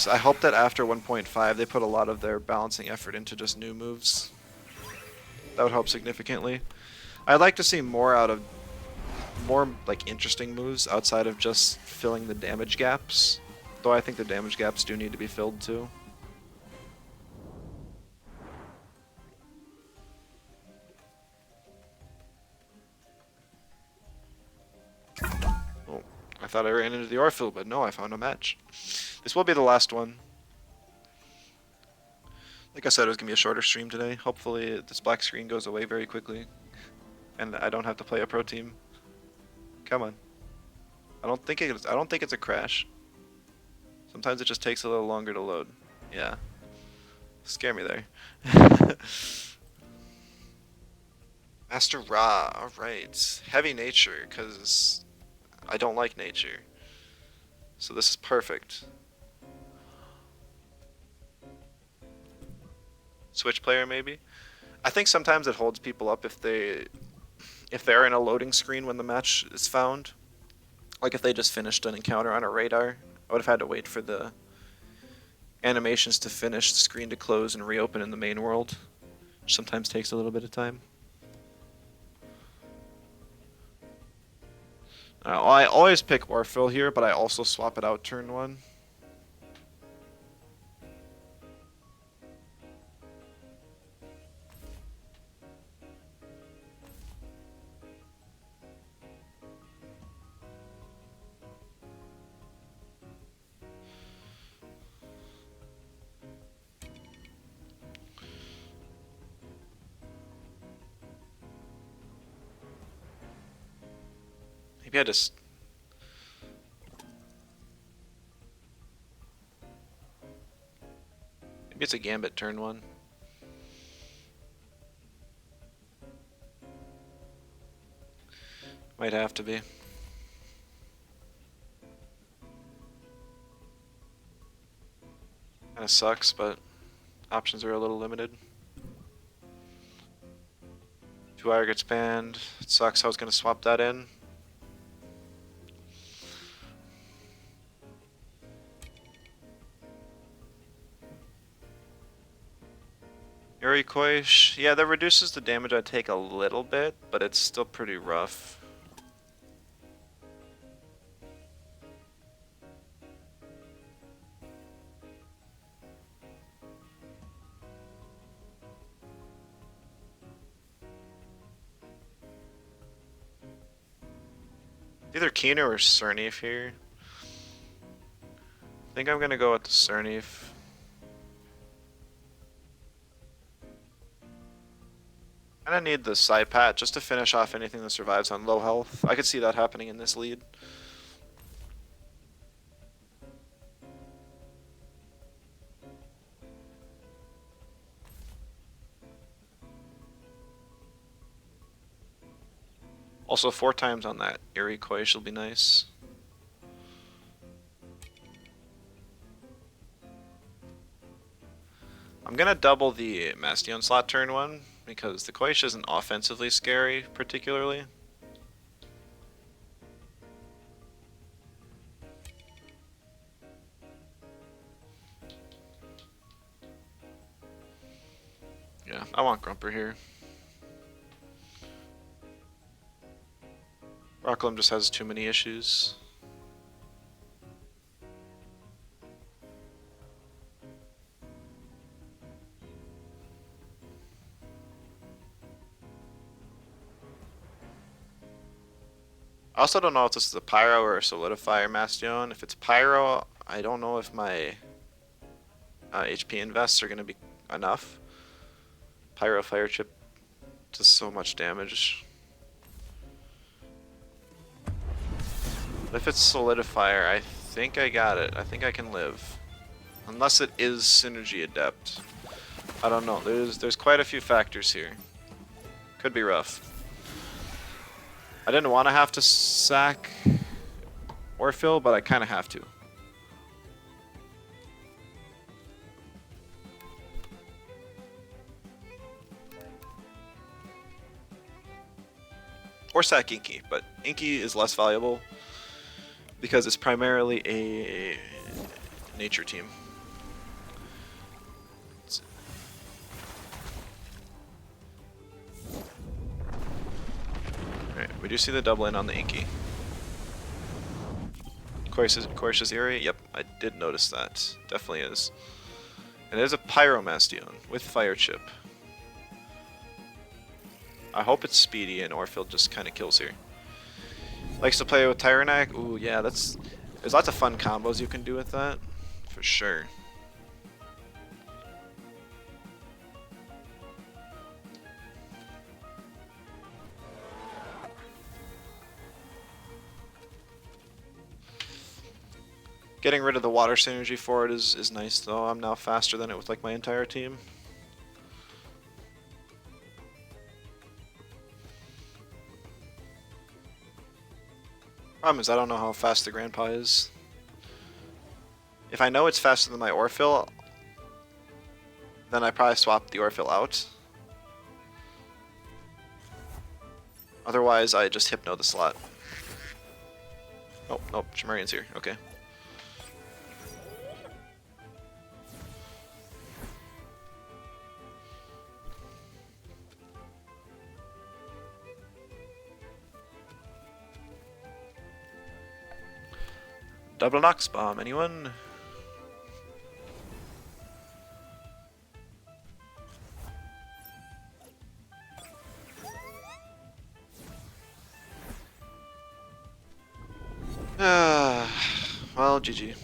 I hope that after 1.5 they put a lot of their balancing effort into just new moves. That would help significantly. I'd like to see more out of more like interesting moves outside of just filling the damage gaps. Though I think the damage gaps do need to be filled too. Oh, I thought I ran into the Orphill, but no, I found a match. This will be the last one. Like I said, it was going to be a shorter stream today. Hopefully this black screen goes away very quickly. And I don't have to play a pro team. Come on. I don't think it's a crash. Sometimes it just takes a little longer to load. Yeah. Scare me there. Master Ra, alright. Heavy nature, because I don't like nature. So this is perfect. Switch player maybe? I think sometimes it holds people up if they're in a loading screen when the match is found. Like if they just finished an encounter on a radar, I would have had to wait for the animations to finish, the screen to close and reopen in the main world, which sometimes takes a little bit of time. I always pick Orphill here, but I also swap it out turn 1. Maybe I just... Maybe it's a Gambit turn 1. Might have to be. Kinda sucks, but options are a little limited. 2-Wire gets banned. It sucks, I was gonna swap that in. Urikoish, yeah, that reduces the damage I take a little bit, but it's still pretty rough. Either Kino or Cernif here. I think I'm gonna go with the Cernif. Kinda need the side pat just to finish off anything that survives on low health. I could see that happening in this lead. Also 4 times on that Urikoish will be nice. I'm gonna double the Mastion slot turn 1 because the Koish isn't offensively scary particularly. Yeah, I want Grumper here. Rocklam just has too many issues. I also don't know if this is a Pyro or a Solidifier Bastion. If it's Pyro, I don't know if my HP invests are going to be enough. Pyro Fire Chip does so much damage. But if it's Solidifier, I think I got it. I think I can live. Unless it is Synergy Adept. I don't know. There's quite a few factors here. Could be rough. I didn't want to have to sack Orphill, but I kind of have to. Or sack Inky, but Inky is less valuable because it's primarily a nature team. Alright, we do see the double in on the Inky. Course is Eerie? Yep, I did notice that. Definitely is. And there's a Pyromastion with Fire Chip. I hope it's speedy and Orphill just kind of kills here. Likes to play with Tyrannac? Ooh, yeah, there's lots of fun combos you can do with that, for sure. Getting rid of the water synergy for it is nice, though. I'm now faster than it with like my entire team. Problem is I don't know how fast the Grandpa is. If I know it's faster than my Orphill, then I probably swap the Orphill out. Otherwise, I just Hypno the slot. Oh, nope, Chimerian's here. Okay. Double Nox Bomb, anyone? Well, GG.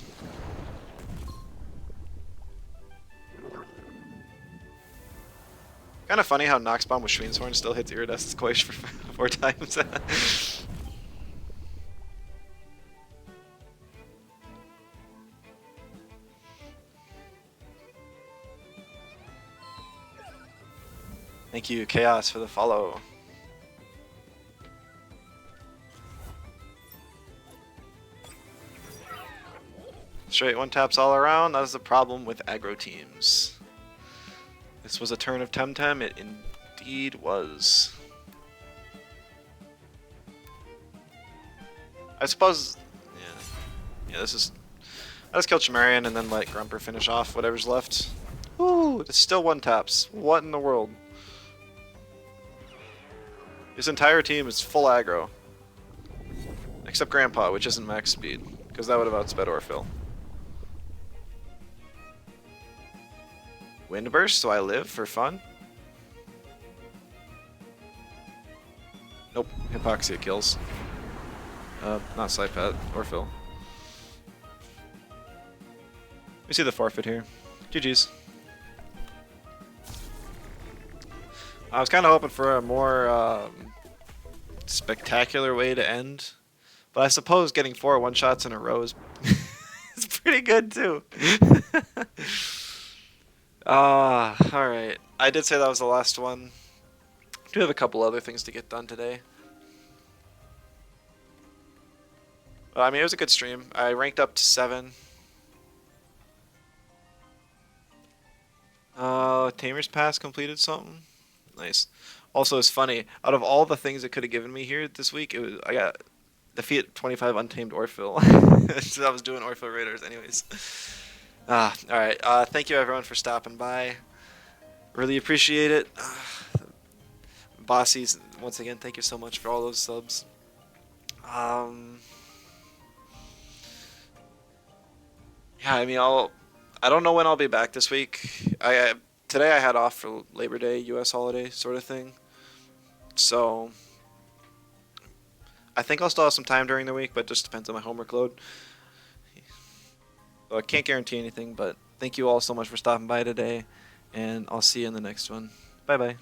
Kind of funny how Nox Bomb with Schween's Horn still hits Iridescent's Quaish for 4 times. Thank you, Chaos, for the follow. Straight one taps all around. That is the problem with aggro teams. This was a turn of Temtem. It indeed was. I suppose. Yeah. This is. I just kill Chimerian and then let Grumper finish off whatever's left. Ooh, it's still one taps. What in the world? His entire team is full aggro. Except Grandpa, which isn't max speed, because that would have outsped Orphill. Windburst, so I live for fun? Nope, Hypoxia kills. Not Scyphat, Orphill. We see the forfeit here. GG's. I was kind of hoping for a more spectacular way to end, but I suppose getting 4 one-shots in a row is pretty good too. Alright. I did say that was the last one. I do have a couple other things to get done today. But, I mean, it was a good stream. I ranked up to 7. Tamer's Pass completed something. Nice. Also, it's funny. Out of all the things it could have given me here this week, I got defeat 25 untamed Orphill. So I was doing Orphill Raiders anyways. Alright. Thank you everyone for stopping by. Really appreciate it. Bossies, once again, thank you so much for all those subs. Yeah, I mean, I don't know when I'll be back this week. Today I had off for Labor Day, U.S. holiday sort of thing. So I think I'll still have some time during the week, but it just depends on my homework load. So I can't guarantee anything, but thank you all so much for stopping by today, and I'll see you in the next one. Bye bye.